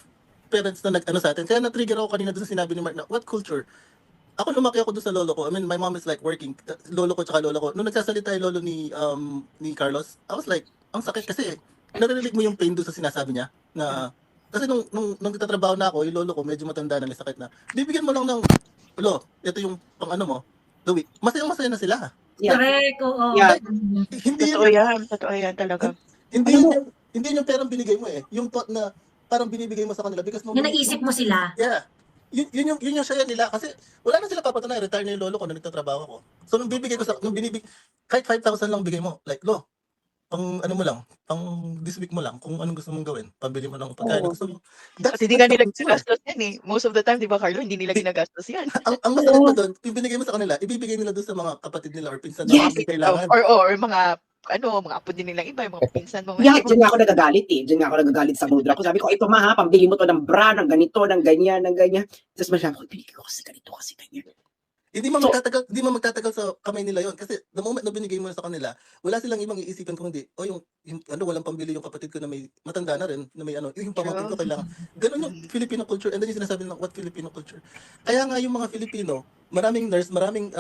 parents na nag-ano sa atin. Kaya na-trigger ako kanina doon sa sinabi ni Mark na, what culture? Ako lumaki ako doon sa lolo ko. I mean, my mom is like working. Lolo ko tsaka lola ko. Nung nagsasalita yung lolo ni Carlos, I was like, ang sakit kasi, narinig mo yung pain doon sa sinasabi niya na kasi nung nagtatrabaho na ako, yung lolo ko medyo matanda na, may sakit na. Bibigyan mo lang ng ito yung pang ano mo, the week. Masaya na sila. Yeah. Correct, oo. Yeah. Totoo yan talaga. Hindi yung perang binigay mo yung thought na parang binibigay mo sa kanila because yung naisip mo sila. Yeah. Yun yung saya nila kasi wala na sila papatunay, retire na yung lolo ko na nagtatrabaho ko. So nung kahit 5,000 lang bigay mo, like, pang ano mo lang, pang this week mo lang, kung anong gusto mong gawin, pabili mo lang pagkain. Gusto mo. Kasi hindi nga nila ginagastos yan Most of the time, di ba, Carlo, hindi nila ginagastos yan. ang masakit pa doon, yung binigay mo sa kanila, ibibigay nila doon sa mga kapatid nila or pinsan na hindi kailangan. Or mga mga apo din nilang iba, yung mga pinsan mo. Yeah, dyan ako nagagalit Dyan ako nagagalit sa mudra ko. Sabi ko, ito pambili mo to ng bra, ng ganito, ng ganyan. Tapos masyado ko, pinigay ko kasi ganito, kasi ganyan. Hindi mo magtatagal sa kamay nila yon kasi the moment na binigay mo sa kanila, wala silang ibang iisipan kung hindi, yung walang pambili yung kapatid ko na may matanda na rin, na may yung pamangkin ko kailangan. Ganun yung Filipino culture, and then yung sinasabi ng what Filipino culture. Kaya nga yung mga Filipino, maraming nurse, maraming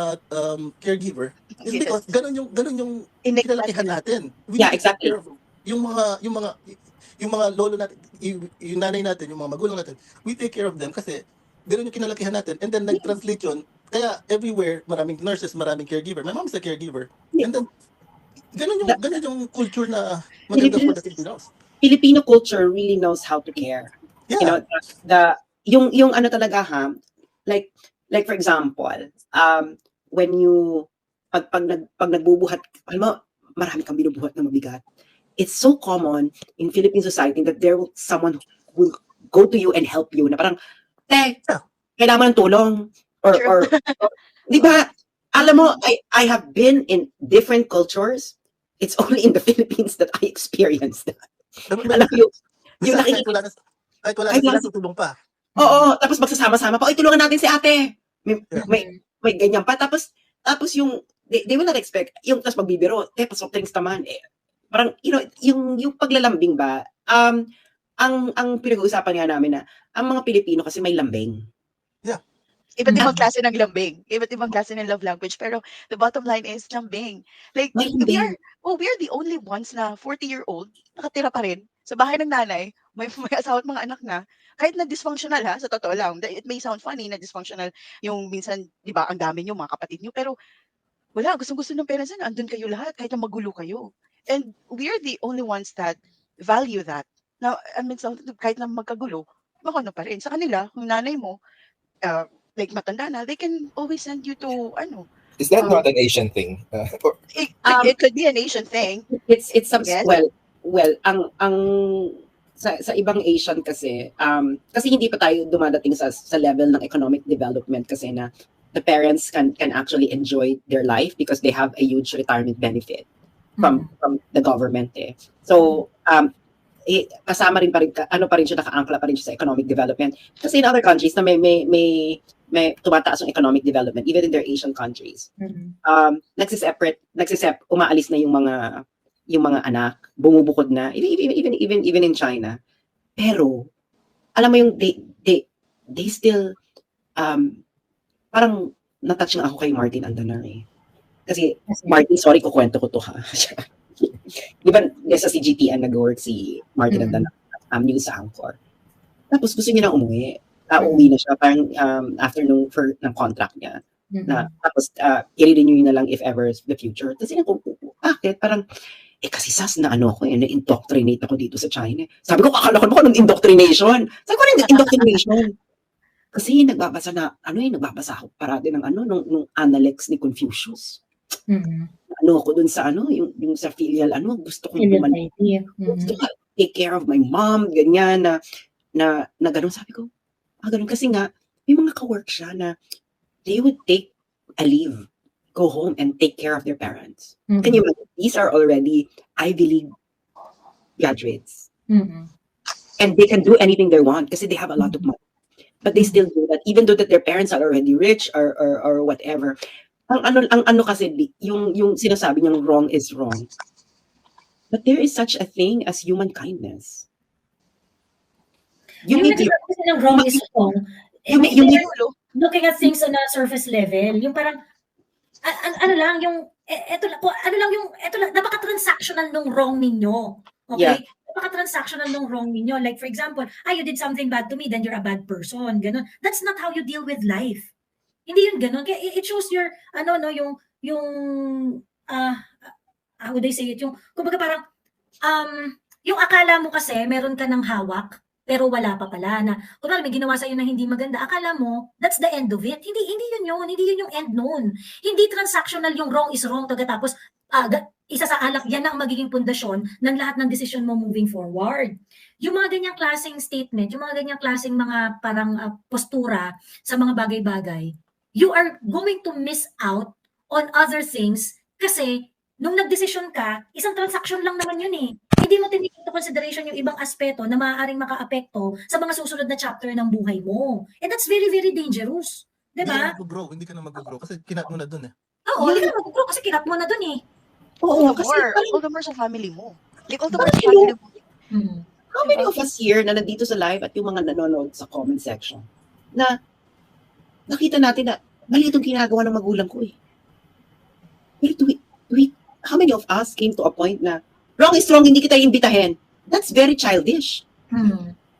caregiver, is because ganun yung kinalakihan natin. Yeah, exactly. Yung mga yung mga lolo natin, yung nanay natin, yung mga magulang natin, we take care of them kasi gano'n yung kinalakihan natin. And then nag-translate yun. Kaya everywhere, maraming nurses, maraming caregiver. My mom is a caregiver. And then, ganun yung culture na maganda for the Filipinos. Filipino culture really knows how to care. Yeah. You know, yung ano talaga like for example, when you pag nagbubuhat, alam mo, marami kang binubuhat na mabigat. It's so common in Philippine society that someone who will go to you and help you na parang, kailangan mo ng tulong or di ba? Alam mo, I have been in different cultures. It's only in the Philippines that I experienced that. Alam mo, yung nakikita. Kahit wala na sila, tutulong pa. Oo, tapos magsasama-sama pa. Oy, tulungan natin si ate. May ganyan pa. Tapos yung, they will not expect, yung tapos magbibiro, pasok drinks naman. Parang, you know, yung paglalambing ba, ang pinag-uusapan nga namin na, ang mga Pilipino kasi may lambing. Yeah. Iba't ibang klase ng lambing. Iba't ibang klase ng love language. Pero the bottom line is lambing. Like, we are the only ones na 40-year-old, nakatira pa rin sa bahay ng nanay, may asawa at mga anak na, kahit na dysfunctional sa totoo lang. It may sound funny na dysfunctional yung minsan, di ba, ang dami nyo, mga kapatid nyo, pero wala, gustong-gusto ng parents na andun kayo lahat, kahit na magulo kayo. And we are the only ones that value that. Now, I mean, kahit na magkagulo, makano pa rin. Sa kanila, kung nanay mo, like matanda na, they can always send you to, Is that not an Asian thing? It could be an Asian thing. It's some, yes. Well, ang sa ibang Asian kasi hindi pa tayo dumadating sa level ng economic development kasi na the parents can actually enjoy their life because they have a huge retirement benefit from the government So kasama rin pa rin siya, naka-angkla pa rin siya sa economic development kasi in other countries na may tumataas yung economic development even in their Asian countries. Umaalis na yung mga anak, bumubukod na, even in China. Pero, alam mo yung, they still, parang natouch nga ako kay Martin Andanar Kasi, Martin, sorry, kukwento ko to Di ba, sa CGTN nag-work si Martin Andanar, news anchor. Tapos gusto niya na umuwi. Uuwi na siya, parang after ng contract niya. Tapos, i-renew na lang if ever the future. Tapos, bakit? Parang, kasi na-indoctrinate ako dito sa China. Sabi ko, akala ko anong indoctrination? Sabi ko, indoctrination. Kasi nagbabasa ako parati ng nung Analects ni Confucius. Ako dun sa yung sa filial, gusto kong gusto ko take care of my mom, ganyan, na ganun. Sabi ko, ganun. Kasi nga, may mga ka-work siya na they would take a leave, go home and take care of their parents. Can you imagine? These are already Ivy League graduates. And they can do anything they want kasi they have a lot of money. But they still do that, even though that their parents are already rich or whatever. Ang kasi, yung sinasabi niyang wrong is wrong. But there is such a thing as human kindness. Yung kasi ng wrong is wrong. Looking at things on a surface level, yung parang, napaka-transactional nung wrong ninyo. Okay? Yeah. Napaka-transactional nung wrong ninyo. Like, for example, you did something bad to me, then you're a bad person. Ganon. That's not how you deal with life. Hindi yun ganon. Kaya it shows your, how would I say it? Yung, kumbaga parang, yung akala mo kasi, meron ka ng hawak, pero wala pa pala na, kunwari may ginawa sa'yo na hindi maganda, akala mo, that's the end of it. Hindi yun yung end nun. Hindi transactional yung wrong is wrong, tapos isa sa alak, yan ang magiging pundasyon ng lahat ng desisyon mo moving forward. Yung mga ganyang klaseng statement, yung mga ganyang klaseng mga parang postura sa mga bagay-bagay, you are going to miss out on other things kasi nung nagdesisyon ka, isang transaction lang naman yun Hindi mo tinigil into consideration yung ibang aspeto na maaaring maka-apekto sa mga susunod na chapter ng buhay mo. And that's very, very dangerous. Diba? Hindi ka na mag-grow kasi kinat mo na dun Oo, hindi ka na mag-grow kasi kinat mo na dun Oo, kasi all the more sa family mo. Like, all the more sa family mo. How many of us here na nandito sa live at yung mga nanonood sa comment section na nakita natin na mali itong ginagawa ng magulang ko Pero how many of us came to a point na wrong is wrong, hindi kita imbitahin. That's very childish.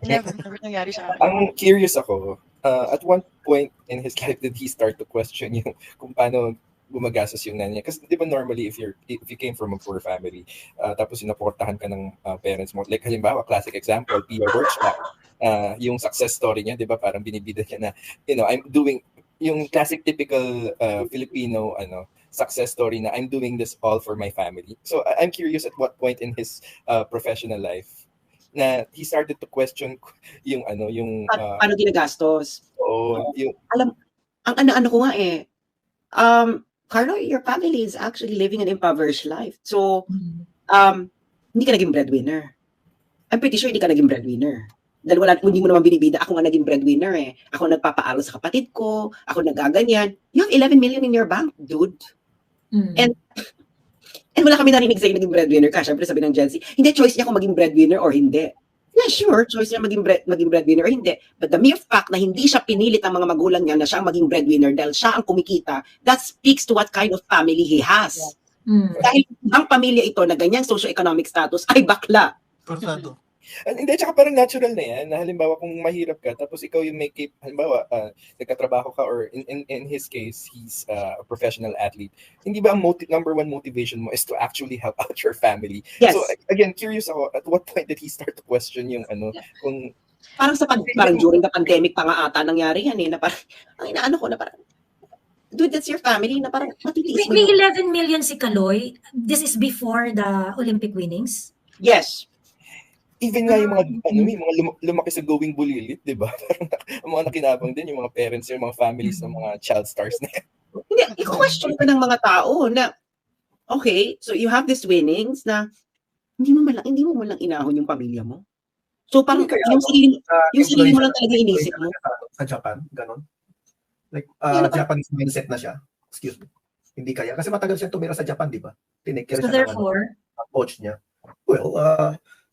Never nangyari sa akin. Ang curious ako, at one point in his life did he start to question yung kung paano gumagastos yung nanay niya? Kasi di ba normally if you came from a poor family, tapos sinaportahan ka ng parents mo, like halimbawa, classic example, Pia Wurtzbach, yung success story niya, di ba parang binibida niya na, I'm doing, yung classic typical Filipino success story na I'm doing this all for my family. So I'm curious at what point in his professional life na he started to question yung Paano ginagastos? yung Ang ano ko nga Carlo, your family is actually living an impoverished life. So, hindi ka naging breadwinner. I'm pretty sure hindi ka naging breadwinner. Dahil hindi mo naman binibida, ako nga naging breadwinner eh. Ako nagpapaaral sa kapatid ko, ako nagaganyan. You have 11 million in your bank, dude. And wala kami narinig sa'yo naging breadwinner ka. Siyempre sabi ng Gen Z, hindi, choice niya kung maging breadwinner or hindi. Yeah, sure, choice niya maging breadwinner or hindi. But the mere fact na hindi siya pinilit ng mga magulang niya na siya ang maging breadwinner dahil siya ang kumikita, that speaks to what kind of family he has. Dahil ang pamilya ito na ganyang socio-economic status ay bakla. Korsado. Hindi, tsaka parang natural na yan, na halimbawa kung mahirap ka, tapos ikaw yung halimbawa, nagkatrabaho ka, or in his case, he's a professional athlete, hindi ba ang number one motivation mo is to actually help out your family? Yes. So again, curious ako, at what point did he start to question yung kung... Parang parang during the pandemic pa nga ata nangyari yan na parang, ang inaano ko na parang, dude, that's your family, na parang matitiis mo. May 11 million si Kaloy. This is before the Olympic winnings? Yes. Even nga yung mga lumaki sa Going Bulilit, di ba? Ang mga nakinabang din, yung mga parents, yung mga families ng mga child stars na yan. Hindi, i-question ka ng mga tao na, okay, so you have these winnings na hindi mo man lang inahon yung pamilya mo. So parang yung sarili mo lang talaga inisip mo. Sa Japan, ganon. Like, Japanese mindset na siya. Excuse me. Hindi kaya. Kasi matagal siya tumira sa Japan, di ba? Tinake So siya therefore, ng coach niya. Well,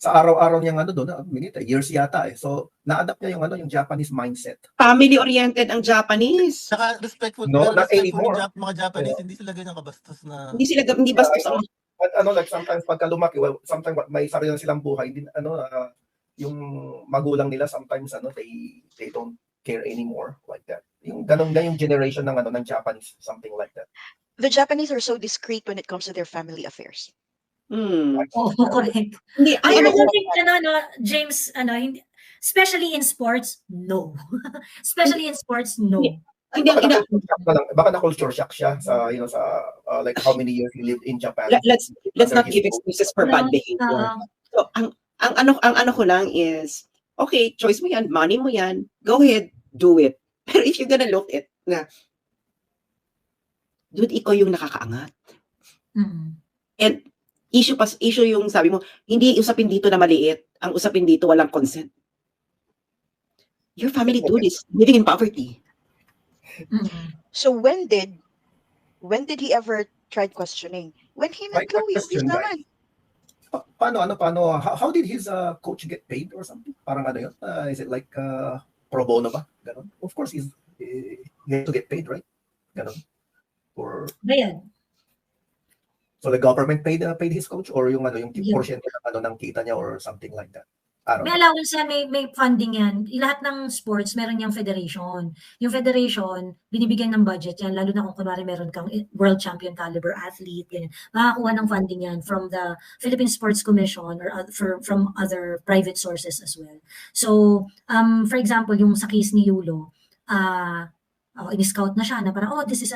sa araw-araw niyang doon, years yata eh. So, na-adapt niya yung Japanese mindset. Family-oriented ang Japanese. Saka respectful, No, not anymore. Mga Japanese, hindi sila ganyan kabastos na... Hindi bastos ang... Like sometimes pagka lumaki, well, sometimes may sarili silang buhay, din yung magulang nila sometimes they don't care anymore like that. Yung ganun yung generation ng Japanese, something like that. The Japanese are so discreet when it comes to their family affairs. correct. Hindi, I don't think, James, hindi, especially in sports, no. Especially in sports, no. Baka na-culture shock siya sa, like how many years he lived in Japan. Let's not give excuses for bad behavior. So, ang ano ko lang is, okay, choice mo yan, money mo yan, go ahead, do it. Pero if you're gonna look at na, dude, ikaw yung nakakaangat. And issue yung sabi mo, hindi usapin dito na maliit, ang usapin dito walang consent. Your family, dude, is living in poverty. So when did he ever tried questioning? When he met Chloe, naman. Paano, how did his coach get paid or something? Parang yun? Is it like pro bono ba? Ganon. Of course, he has to get paid, right? Ganon. Or... Bayan. So the government paid his coach, or yung portion ng kita niya or something like that. May allowance yan, may funding yan. Lahat ng sports meron yang federation. Yung federation binibigyan ng budget yan, lalo na kung kunwari meron kang world champion caliber athlete, ganyan. Makakuha ng funding yan from the Philippine Sports Commission or from other private sources as well. So, for example, yung sa case ni Yulo, in-scout na siya na parang, this is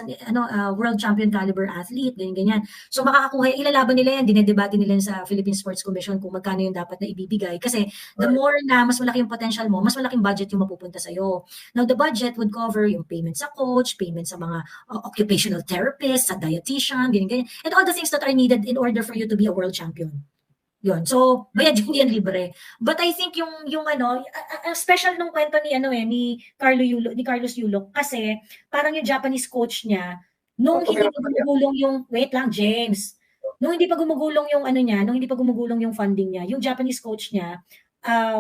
world champion caliber athlete, ganyan. So makakakuha, ilalaban nila yan, dinedebate nila sa Philippine Sports Commission kung magkano yung dapat na ibibigay. Kasi the more na mas malaki yung potential mo, mas malaking budget yung mapupunta sa'yo. Now, the budget would cover yung payment sa coach, payment sa mga occupational therapist, sa dietitian, ganyan. And all the things that are needed in order for you to be a world champion. Yun. So, bayad yung yan libre. But I think yung special nung kwento ni Carlos Yulo kasi parang yung Japanese coach niya nung hindi pa gumugulong yung James. Nung hindi pa gumugulong yung funding niya, yung Japanese coach niya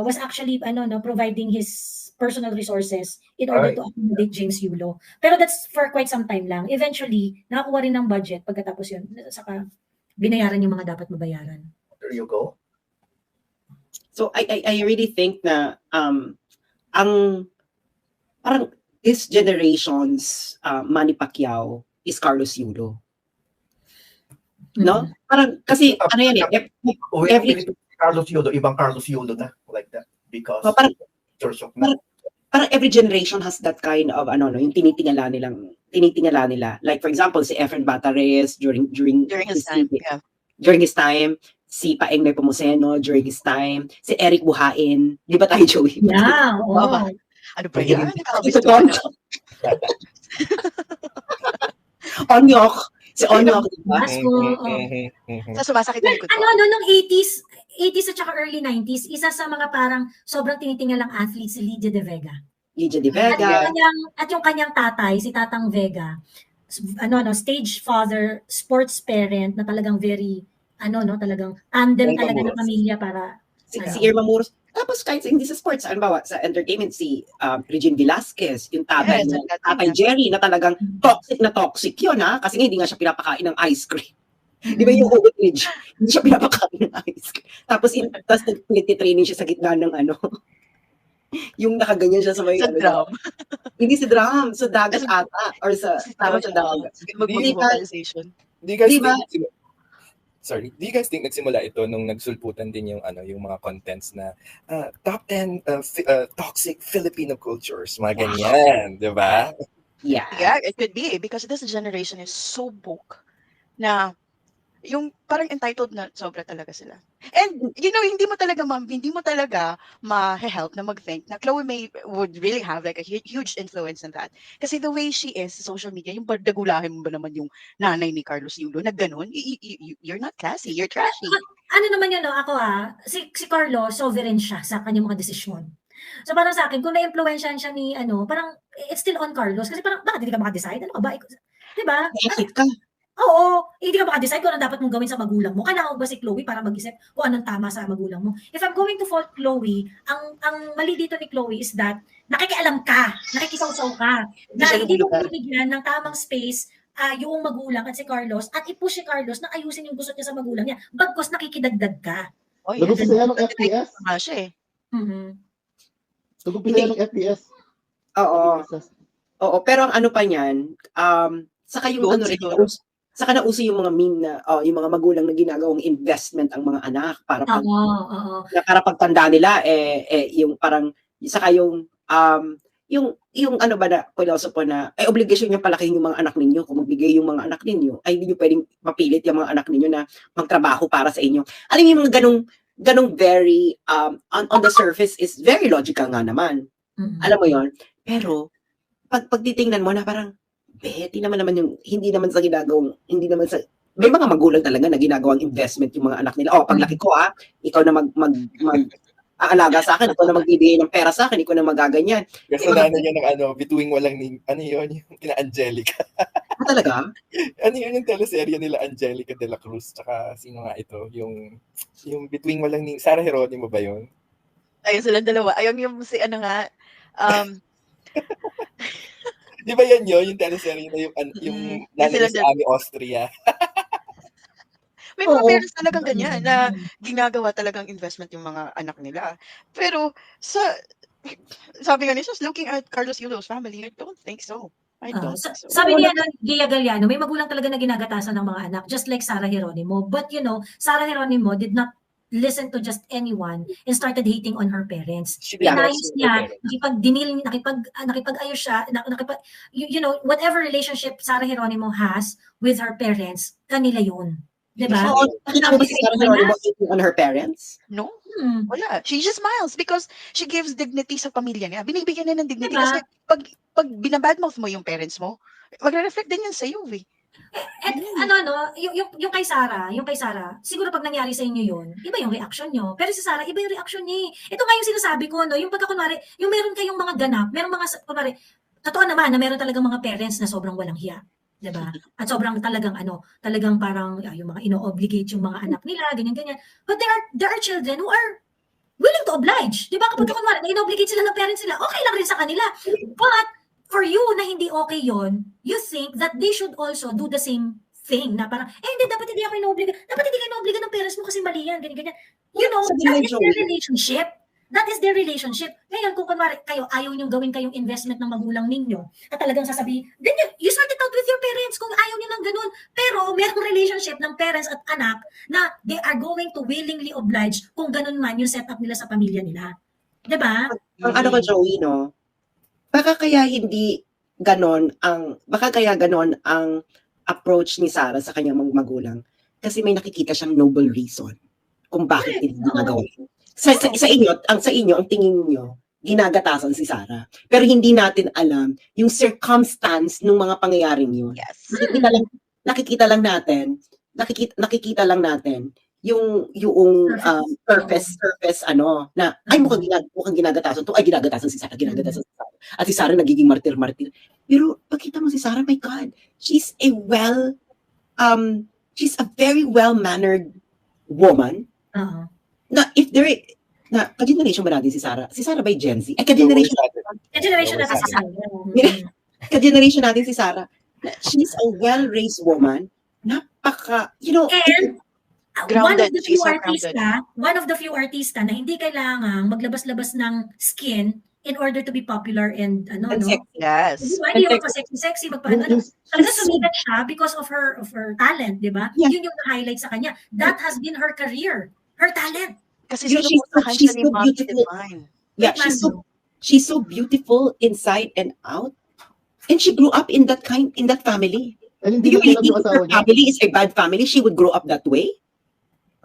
was actually providing his personal resources in order to accommodate James Yulo. Pero that's for quite some time lang. Eventually, nakakuha rin ng budget pagkatapos yun. Saka binayaran yung mga dapat mabayaran. There you go. So I really think na ang parang this generation's Manny Pacquiao is Carlos Yulo. No? Parang kasi ano yan eh, every Carlos Yulo, ibang Carlos Yulo na, like that, because parang every generation has that kind of yung tinitingala nila. Like for example, si Efren Batares during his time, yeah. During his time, si Paeng Nepomuceno during his time, si Eric Buhain, di ba tayo, Joey? Yeah, oo. Ano ba yan? Onyok. Si Onyok, di ba? Sa sumasakit na likod ko. Nung 80s at saka early 90s, isa sa mga parang sobrang tinitingalang athlete si Lydia De Vega. Lydia De Vega. At yung kanyang tatay, si Tatang Vega, stage father, sports parent na talagang very, talagang tandem talaga ng pamilya para... Si Irma Muros. Tapos kahit hindi sa sports, sa entertainment, si Regine Velasquez, yung tatay Jerry, na talagang toxic yun, ha? Kasi hindi nga siya pinapakain ng ice cream. Di ba yung Oakridge? Hindi siya pinapakain ng ice cream. Tapos nag-training siya sa gitna ng yung nakaganyan siya sa may... Sa drum. Hindi sa drum, sa dagat ata. Or sa dagat. Do you guys think nagsimula ito nung nagsulputan din yung yung mga contents na top 10 toxic Filipino cultures, mga ganyan, di ba? Yeah, it could be because this generation is so woke na yung parang entitled na sobra talaga sila. And hindi mo talaga ma-help na mag-think na Chloe May would really have like a huge influence in that. Kasi the way she is sa social media, yung dagulahin mo ba naman yung nanay ni Carlos Yulo na ganun, you're not classy, you're trashy. Ano naman yun, ako si Carlos, sovereign siya sa kanyang mga desisyon. So parang sa akin, kung na-influensyan siya ni parang it's still on Carlos. Kasi parang, bakit hindi ka maka-decide? Ano ka ba? Diba? Oo, hindi ka maka-decide kung ano dapat mong gawin sa magulang mo. Kailangan ba si Chloe para mag-isip kung anong tama sa magulang mo? If I'm going to fault Chloe, ang mali dito ni Chloe is that nakikialam ka, nakikisaw-saw ka, na hindi mo binigyan ng tamang space yung magulang at si Carlos, at i-push si Carlos na ayusin yung gusto niya sa magulang niya. Bagkos nakikidagdag ka. Oh, Nag-umpisa yan ng FPS. Nag-umpisa yan ng FPS. Oo, pero ang ano pa niyan, saka yung saka nauso yung mga meme na yung mga magulang na ginagawang investment ang mga anak para para pagtanda nila yung parang saka yung ano ba na philosophy na obligasyon niyo palakihin yung mga anak ninyo. Kung magbigay yung mga anak ninyo ay hindi niyo pwedeng mapilit yung mga anak ninyo na magtrabaho para sa inyo. Alam niyo yung mga ganong very on the surface is very logical nga naman. Alam mo yon, pero pag titingnan mo na parang hindi naman hindi naman sa may mga magulang talaga na ginagawang investment yung mga anak nila. Paglaki ko ikaw na aalaga sa akin, ikaw na magbibigay ng pera sa akin, ikaw na magaganyan. Kasalanan niya ng bituing walang yun, yung kina Angelica. Talaga? Yun yung teleserye nila Angelica de la Cruz, tsaka sino nga ito, yung bituing walang Sarah Geronimo ba yun? Ayun silang dalawa. Ayun yung si Di ba yan yung teleserye na yung nanay sa Ami Austria? May mga parents talagang ganyan na ginagawa talagang investment yung mga anak nila. Pero sabi nga niya, looking at Carlos Yulo's family, I don't think so. Sabi niya Gia Galliano, may magulang talaga na ginagatasan ng mga anak, just like Sarah Geronimo. But Sarah Geronimo did not listen to just anyone and started hating on her parents. Inayos niya, nakipag-ayos siya, whatever relationship Sarah Geronimo has with her parents, kanila yun. Diba? So, nakita ba si Sarah Geronimo hating on her parents? No. Wala. She just smiles because she gives dignity sa pamilya niya. Binibigyan niya ng dignity kasi pag binabadmouth mo yung parents mo, magre-reflect din yan sa iyo, And yung kay Sarah, siguro pag nangyari sa inyo yun, iba yung reaction nyo. Pero si Sarah, iba yung reaction niya. Ito nga yung sinasabi ko, yung pagkakunwari, yung meron kayong mga ganap, meron mga, kunwari, totoo naman na meron talagang mga parents na sobrang walang hiya. Diba? At sobrang talagang parang yung mga ino-obligate yung mga anak nila, ganyan-ganyan. But there are children who are willing to oblige. Diba? Kapag kunwari, na-obligate sila ng parents nila, okay lang rin sa kanila. But for you na hindi okay yon, you think that they should also do the same thing na parang, hindi, dapat hindi ako inobliga. Dapat hindi ka inobliga ng parents mo kasi mali yan, ganyan. You know, Sabi that nga, is their Joey. relationship. That is their relationship. Ngayon, kung kunwari, kayo, ayaw niyong gawin kayong investment ng magulang ninyo, at talagang sasabihin, then you sort it out with your parents kung ayaw niyo ng ganun. Pero, merong relationship ng parents at anak na they are going to willingly oblige kung ganun man yung setup nila sa pamilya nila. Diba? Ang ano ko, Joey, no? Baka kaya ganon ang approach ni Sarah sa kanyang mga magulang. Kasi may nakikita siyang noble reason kung bakit hindi nagawa. Sa inyo, ang tingin niyo, ginagatasan si Sarah. Pero hindi natin alam yung circumstance ng mga pangyayaring yun. Yes. Nakikita lang natin yung surface na ay mukhang ginagatasan to, ay ginagatasan si Sarah. At si Sarah nagiging martir. Pero pagkita mo si Sarah, my God, she's a very well-mannered woman. Uh-huh. Na ka-generation ba natin si Sarah? Si Sarah by Gen Z? Ka-generation natin si Sarah. Ka-generation natin si Sarah. She's a well-raised woman. Napaka, And Grounded. one of the few artista na hindi kailangang maglabas-labas ng skin in order to be popular and Yes. Hindi yung pa-sexy, talaga sumikat siya because of her talent, di ba? Yeah. Yun yung na-highlight sa kanya. That has been her career, her talent. Kasi she's so beautiful. Yeah, she's so beautiful inside and out. And she grew up in that family. And Do hindi you really nakialam think yung asawa her niya. family is a bad family? She would grow up that way?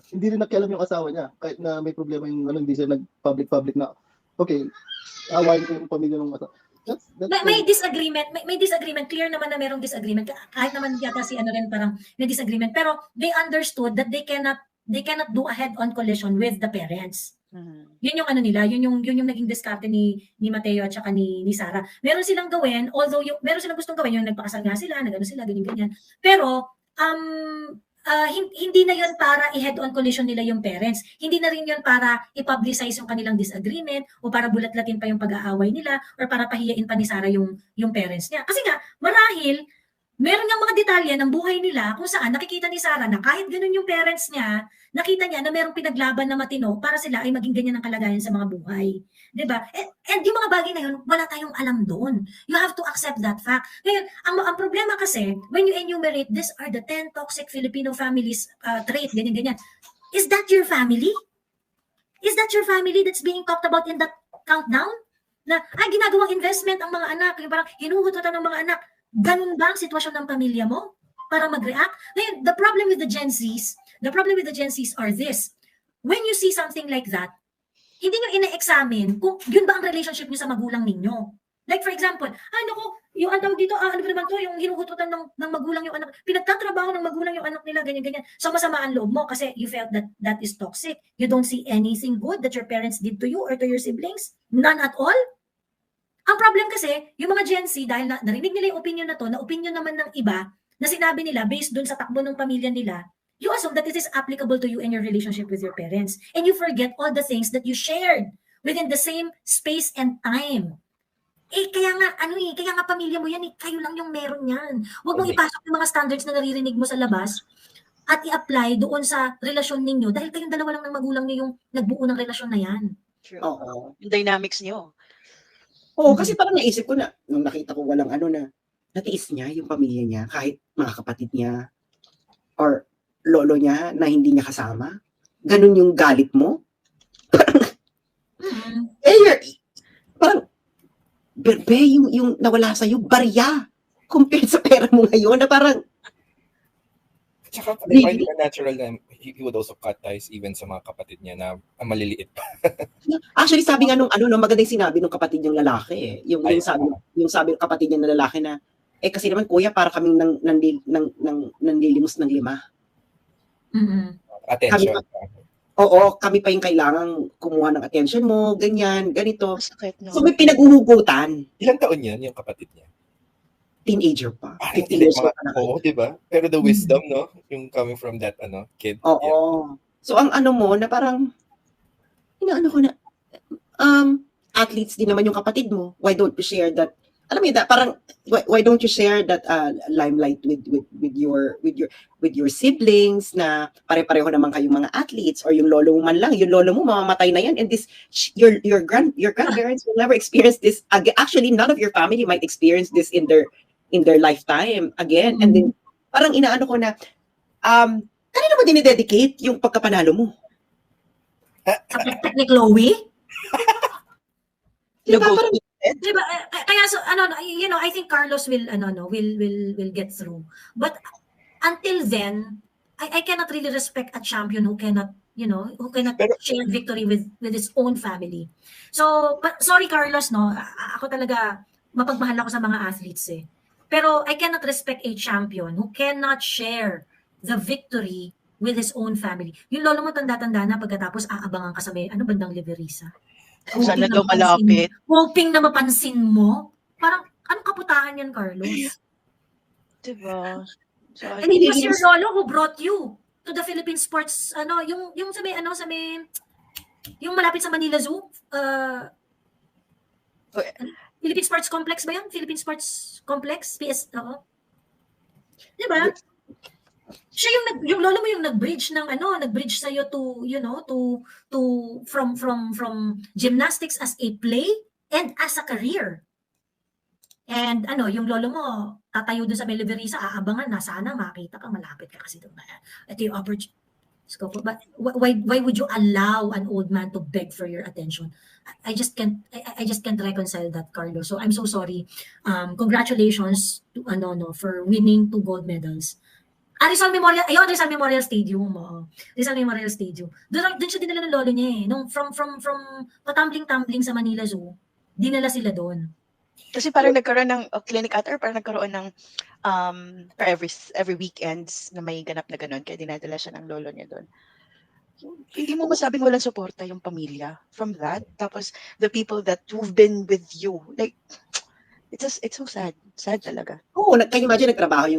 Hindi rin nakialam yung asawa niya. Kahit na may problema yung hindi siya nag-public na, okay, awayin ko yung pamilya ng asawa. May disagreement, may disagreement. Clear naman na merong disagreement. Kahit naman yata si rin parang may disagreement. Pero they understood that they cannot do a head-on collision with the parents. Yun yung nila, yun yung naging diskarte ni Mateo at saka ni Sarah. Meron silang gawin, although meron silang gustong gawin, yung nagpakasal nga sila, ganyan. Pero hindi na yun para i-head-on collision nila yung parents. Hindi na rin yun para i-publicize yung kanilang disagreement o para bulat-latin pa yung pag-aaway nila or para pahiyain pa ni Sarah yung parents niya. Kasi nga, marahil, meron nga mga detalye ng buhay nila kung saan nakikita ni Sarah na kahit ganun yung parents niya, nakita niya na merong pinaglaban na matino para sila ay maging ganyan ang kalagayan sa mga buhay. Diba? And yung mga bagay na yun, wala tayong alam doon. You have to accept that fact. Ngayon, ang problema kasi, when you enumerate, these are the 10 toxic Filipino families trait, ganyan. Is that your family? Is that your family that's being talked about in that countdown? Na, ginagawang investment ang mga anak, yung parang hinuhututan ng mga anak. Ganun ba ang sitwasyon ng pamilya mo para mag-react? Ngayon, the problem with the Gen Zs are this. When you see something like that, hindi nyo ina-examine kung yun ba ang relationship nyo sa magulang ninyo. Like for example, yung tawag dito, ano ba naman to, yung hinuhututan ng magulang yung anak, pinagtatrabaho ng magulang yung anak nila, ganyan. So masama ang loob mo kasi you felt that is toxic. You don't see anything good that your parents did to you or to your siblings? None at all? Ang problem kasi, yung mga Gen Z, dahil narinig nila yung opinion na to, na opinion naman ng iba, na sinabi nila based dun sa takbo ng pamilya nila, you assume that it is applicable to you and your relationship with your parents. And you forget all the things that you shared within the same space and time. Kaya nga pamilya mo yan, kayo lang yung meron yan. Huwag mong ipasok yung mga standards na naririnig mo sa labas at i-apply doon sa relasyon ninyo dahil kayong dalawa lang ng magulang niyo yung nagbuo ng relasyon na yan. True. Oo. Yung dynamics niyo. Oo, kasi parang naisip ko na, nung nakita ko walang na, natiis niya yung pamilya niya, kahit mga kapatid niya, or lolo niya na hindi niya kasama. Ganun yung galit mo. Parang, yung nawala sa'yo, barya, compared sa pera mo ngayon, na parang, Tsaka, really? Natural na he would also cut ties even sa mga kapatid niya na maliliit pa. Actually, sabi nga nung maganda yung sinabi nung kapatid niyang lalaki eh. Yung sabi ng kapatid niya na lalaki na, kasi naman kuya, para kaming nanlilimos ng 5. Mm-hmm. Attention. Kami pa yung kailangan kumuha ng attention mo, ganyan, ganito. Masakit, no? So may pinag-uhugutan. Ilang taon yan, yung kapatid niya? Teenager pa. 15 years old pa na. Oo, diba? Pero the wisdom, no? Yung coming from that, kid. Oo. Yeah. So ang mo, na parang, ko na, athletes din naman yung kapatid mo. Why don't you share that alam mo yun, parang why don't you share that limelight with your siblings na pare-pareho naman kayong mga athletes, or yung lolo mo man lang, yung lolo mo mamamatay na yan, and this your grandparents will never experience this again. Actually, none of your family might experience this in their lifetime again. And then parang inaano ko na kanino mo dinededicate yung pagkapanalo mo? Sa pekpek ni Chloe? Diba, parang, Diba? Kaya so I think Carlos will will get through. But until then, I cannot really respect a champion who cannot share victory with his own family. So, but sorry Carlos, no. Ako talaga mapagmahal ako sa mga athletes eh. Pero I cannot respect a champion who cannot share the victory with his own family. Yung lolo mo tanda-tanda na, pagkatapos aabangan ka sa bandang Leverisa. Sana daw malapit. Hoping na mapansin mo. Parang, anong kaputahan yan, Carlos? Diba? And it was your lolo who brought you to the Philippine Sports, yung sa may, yung malapit sa Manila Zoo, Philippine Sports Complex ba yun? Philippine Sports Complex? Oo. Diba? Siya yung lolo mo yung nag-bridge sa'yo from gymnastics as a play and as a career. And yung lolo mo, tatayo doon sa Leverisa, aabangan na, sana makita ka, malapit ka kasi doon. Ito yung opportunity. But why would you allow an old man to beg for your attention? I just can't reconcile that, Carlos. So I'm so sorry. Congratulations to for winning 2 gold medals. Rizal Memorial Stadium. Rizal Memorial Stadium. Doon siya dinala ng lolo niya eh. Nung from patumbling-tumbling sa Manila Zoo, dinala sila doon. Kasi parang nagkaroon ng clinic at or parang nagkaroon ng for every weekends na may ganap na ganun, kaya dinadala siya ng lolo niya doon. Hindi mo masabing walang suporta yung pamilya from that. Tapos the people that who've been with you, like it's so sad. Sad talaga. Oo, can you imagine nagtrabaho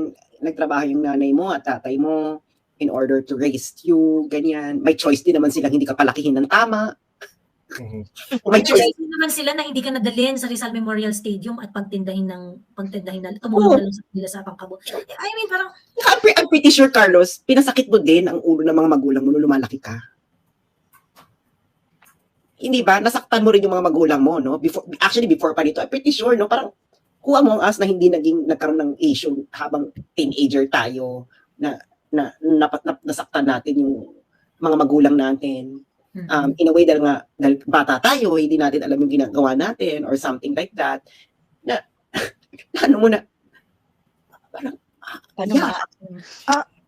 yung nanay mo at tatay mo in order to raise you, ganyan. May choice din naman silang hindi ka palakihin ng tama. May choice din naman sila na hindi ka nadalhin sa Rizal Memorial Stadium at pagtindahin na tumulong na lang sa kanila sa pangkabo. I mean, parang I'm pretty sure, Carlos, pinasakit mo din ang ulo ng mga magulang mo nung lumalaki ka. Hindi ba? Nasaktan mo rin yung mga magulang mo, no? Before pa nito, I'm pretty sure, no? Parang who among us na hindi nagkaroon ng issue habang teenager tayo na nasaktan natin yung mga magulang natin. In a way dahil bata tayo, hindi natin alam yung ginagawa natin or something like that. Na ano mo na parang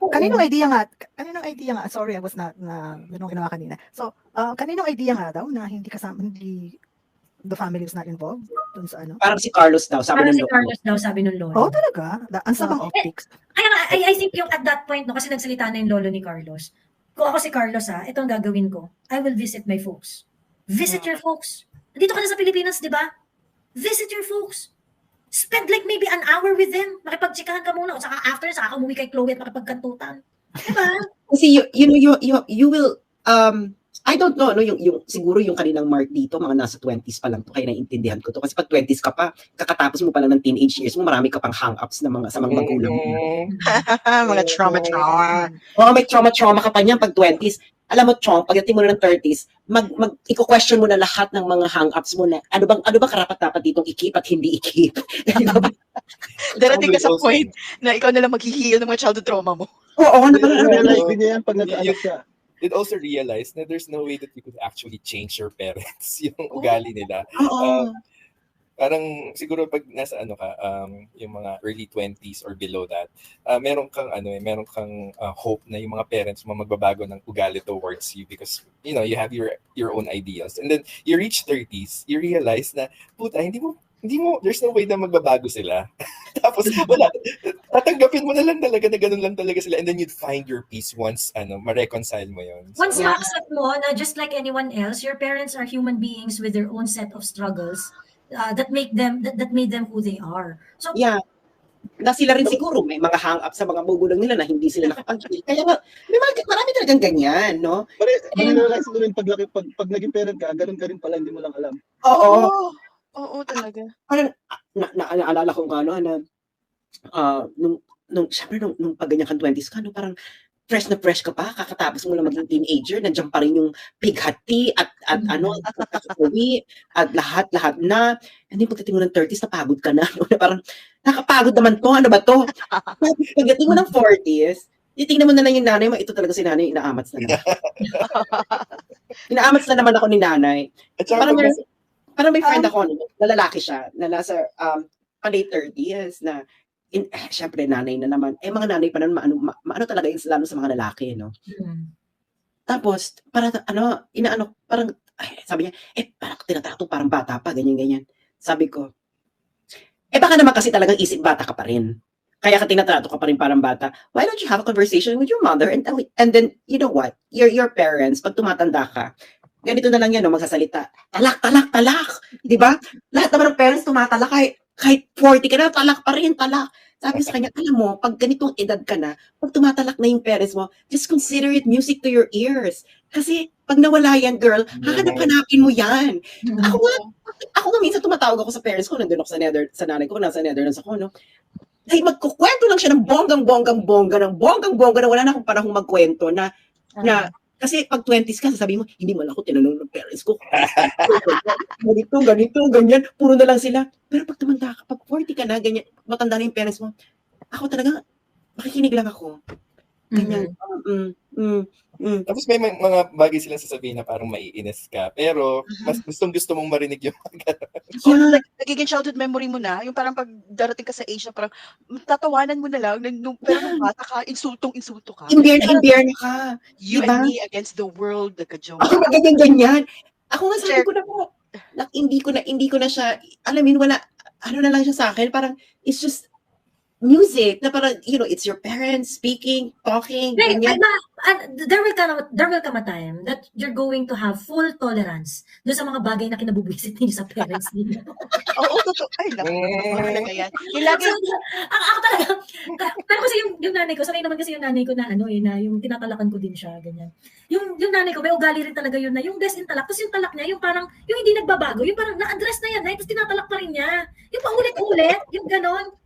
Kaninong idea nga, sorry, I was not yung ginawa kanina. So, kaninong idea nga daw na hindi the family is not involved dun sa Parang si Carlos daw, sabi ng lolo. Oh, talaga? Ang sabang optics. Kaya nga, I think yung at that point, no, kasi nagsalita na yung lolo ni Carlos. Kung ako si Carlos, itong gagawin ko. I will visit my folks. Visit your folks. Dito ka na sa Pilipinas, di ba? Visit your folks. Spend like maybe an hour with them. Makipagtsikahan ka muna. O saka after, saka umuwi kay Chloe at makipagkantutan. Diba? Kasi you will, I don't know, siguro yung kaninang mark dito, mga nasa 20s pa lang to, kaya naiintindihan ko to. Kasi pag 20s ka pa, kakatapos mo pa lang ng teenage years mo, marami ka pang hang-ups sa mga magulang mo. Mga trauma. Oo, may trauma ka pa niyan pag 20s. Alam mo, Chong, pagdating mo na ng 30s, i-question mo na lahat ng mga hang-ups mo na, ano bang karapat-dapat ditong i-keep at hindi i-keep? Darating ka sa point na ikaw na lang mag-heal ng mga childhood trauma mo. Oo, realize din yan pag nag-anak ka. You'd also realize na there's no way that you could actually change your parents, yung ugali nila. Parang siguro pag nasa yung mga early 20s or below that, meron kang hope na yung mga parents mo magbabago ng ugali towards you because you have your own ideals. And then you reach 30s, you realize na puta, hindi mo there's no way na magbabago sila. Tapos wala, tatanggapin mo na lang talaga na ganun lang talaga sila, and then you'd find your peace once ma-reconcile mo yun. Once ma-accept mo na just like anyone else, your parents are human beings with their own set of struggles that made them who they are. So yeah, na sila rin siguro may mga hang-up sa mga magulang nila na hindi sila nakapag-feel. Kaya nga, marami talagang ganyan, no? Realize mo rin pag naging parent ka, ganun ka rin pala, hindi mo lang alam. Oo. Oo, talaga. naalala ko nga na syempre nung pag ganyan kang 20s ka, no, parang fresh na fresh ka pa, kakatapos mo lang maging teenager, nandiyan pa rin yung pighati at pagkakauwi at lahat na. And then pagdating mo ng 30s, napagod ka na. No? Parang, nakapagod naman to, ano ba to? Pagdating mo ng 40s, titingnan mo na lang yung nanay mo, ito talaga si nanay, inaamats na naman. Inaamats na naman ako ni nanay. Parang may friend ako, na lalaki siya, na nasa late 30s, na syempre nanay na naman. Mga nanay pa naman, maano talaga yung lalo sa mga lalaki, no? Tapos, parang, sabi niya, parang tinatrato, parang bata pa, ganyan. Sabi ko, baka naman kasi talagang isip bata ka pa rin. Kaya ka tinatrato ka pa rin parang bata. Why don't you have a conversation with your mother and then, you know what, your parents, pag tumatanda ka, ganito na lang yan, no, magsasalita. Talak! Di ba? Lahat naman ng parents tumatalak, kahit 40 ka na, talak pa rin, talak. Sabi sa kanya, alam mo, pag ganitong edad ka na, pag tumatalak na yung parents mo, just consider it music to your ears. Kasi pag nawala yan, girl, hahanap-hanapin mo yan. Ako nga minsan tumatawag ako sa parents ko, nandun ako sa nanay ko, nasa Netherlands ako, no? Ay, magkukwento lang siya ng bonggang-bongga na wala na akong panahong magkwento na kasi pag 20s ka, sasabihin mo, hindi man ako tinanong ng parents ko. Ganito, ganyan. Puro na lang sila. Pero pag tumanda ka, pag 40 ka na, ganyan, matanda na yung parents mo, ako talaga, makikinig lang ako. Ganyan. Tapos may mga bagay silang sasabihin na parang maiinis ka. Pero mas gustong-gusto mong marinig yung like, nagiging childhood memory mo na. Yung parang pag darating ka sa age na parang tatawanan mo na lang. Pero nung bata ka, insultong-insulto ka. Imbierna ka. You and me against the world. Nagka-joke. Ako ganyan. Ako nga sabi ko na po, hindi ko na siya, alamin, wala, ano na lang siya sa akin. Parang, it's just music na parang, you know, it's your parents speaking, talking, ganyan. There will come a time that you're going to have full tolerance doon sa mga bagay na kinabubuisit ninyo sa parents ninyo. Oo, totoo. Ay, mahalaga yan. Yung lagi... Ako talaga, pero kasi yung nanay ko, sanay naman kasi yung nanay ko na na yung tinatalakan ko din siya, ganyan. Yung nanay ko, may ugali rin talaga yun na yung best in talak, tapos yung talak niya, yung parang, yung hindi nagbabago, yung parang na-address na yan, tapos tinatalak pa rin niya. Yung paulit-ulit, yung ganon.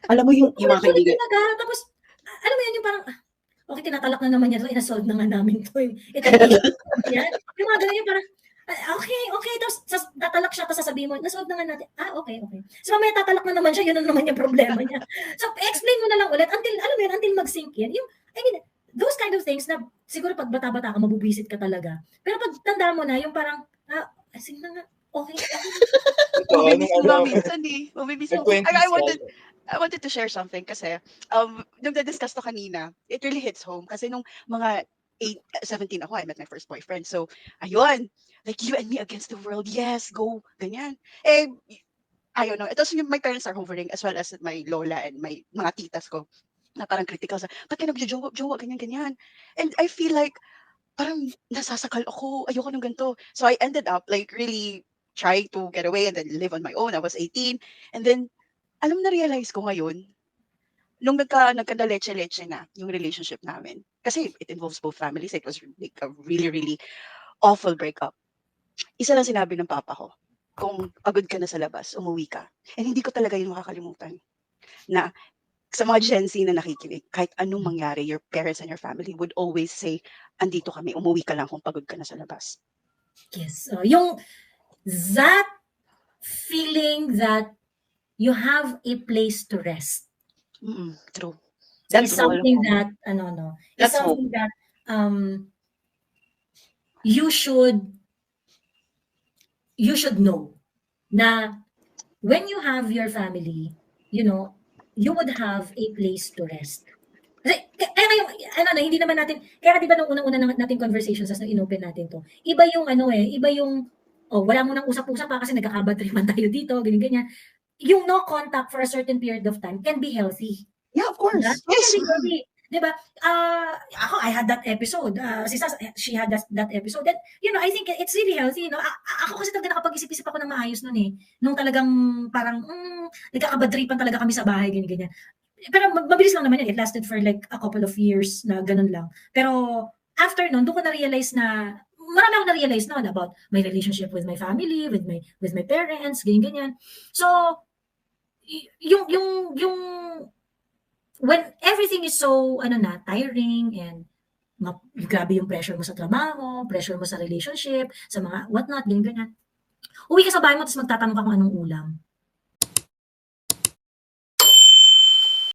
Alam mo yung mga kaibigan. Tapos, alam mo yan, yung parang, okay, tinatalak na naman yan, inasolve na nga namin to. Yan. Yung mga ganun, yung parang, okay, tapos tatalak siya, tapos sasabihin mo, nasolve na nga natin. Okay. So, mamaya tatalak na naman siya, yun na naman yung problema niya. So, explain mo na lang ulit, until mag-sink yan. Those kind of things na, siguro pag bata-bata ka, mabubwisit ka talaga. Pero pag tanda mo na, yung parang, sige na nga, okay. I wanted to share something kasi nung na-discuss to kanina, it really hits home kasi nung mga 17 ako, I met my first boyfriend. So, ayun, like you and me against the world. Yes, go, ganyan. Ayun, no. Ito my parents are hovering as well as my lola and my mga titas ko na parang critical sa, ba't ka nagjo-jowa, ganyan. And I feel like, parang nasasakal ako, ayoko ng ganito. So I ended up like really trying to get away and then live on my own. I was 18. And then, alam na realize ko ngayon, nung nagka-leche-leche na yung relationship namin. Kasi it involves both families. It was like a really, really awful breakup. Isa lang sinabi ng papa ko, kung pagod ka na sa labas, umuwi ka. And hindi ko talaga yun makakalimutan. Na sa mga Gen Z na nakikinig, kahit anong mangyari, your parents and your family would always say, andito kami, umuwi ka lang kung pagod ka na sa labas. Yes. Yung that feeling that you have a place to rest. True. That's something that, that's something that you should know na when you have your family, you know, you would have a place to rest. Kasi, kaya ngayong, hindi naman natin, kaya di ba nung unang-una natin conversations as inopen natin to, iba yung wala mo nang usap-usap pa kasi nagkakabad trip man tayo dito, ganyan. Yung no contact for a certain period of time can be healthy. Yeah, of course. Yes. Can be healthy. Diba? I had that episode. She had that episode. And, I think it's really healthy. Ako kasi talaga nakapag-isip-isip ako ng maayos nun eh. Nung talagang parang, nagkakabadripan talaga kami sa bahay, ganyan. Pero mabilis lang naman yun. It lasted for like a couple of years na ganun lang. Pero after nun, doon ko na-realize na, marami ako na-realize na about my relationship with my family, with my parents, ganyan. So, yung when everything is so tiring and grabe yung pressure mo sa trabaho, pressure mo sa relationship, sa mga whatnot, ganyan. Uwi ka sa bahay mo tapos magtatanong ka kung anong ulam.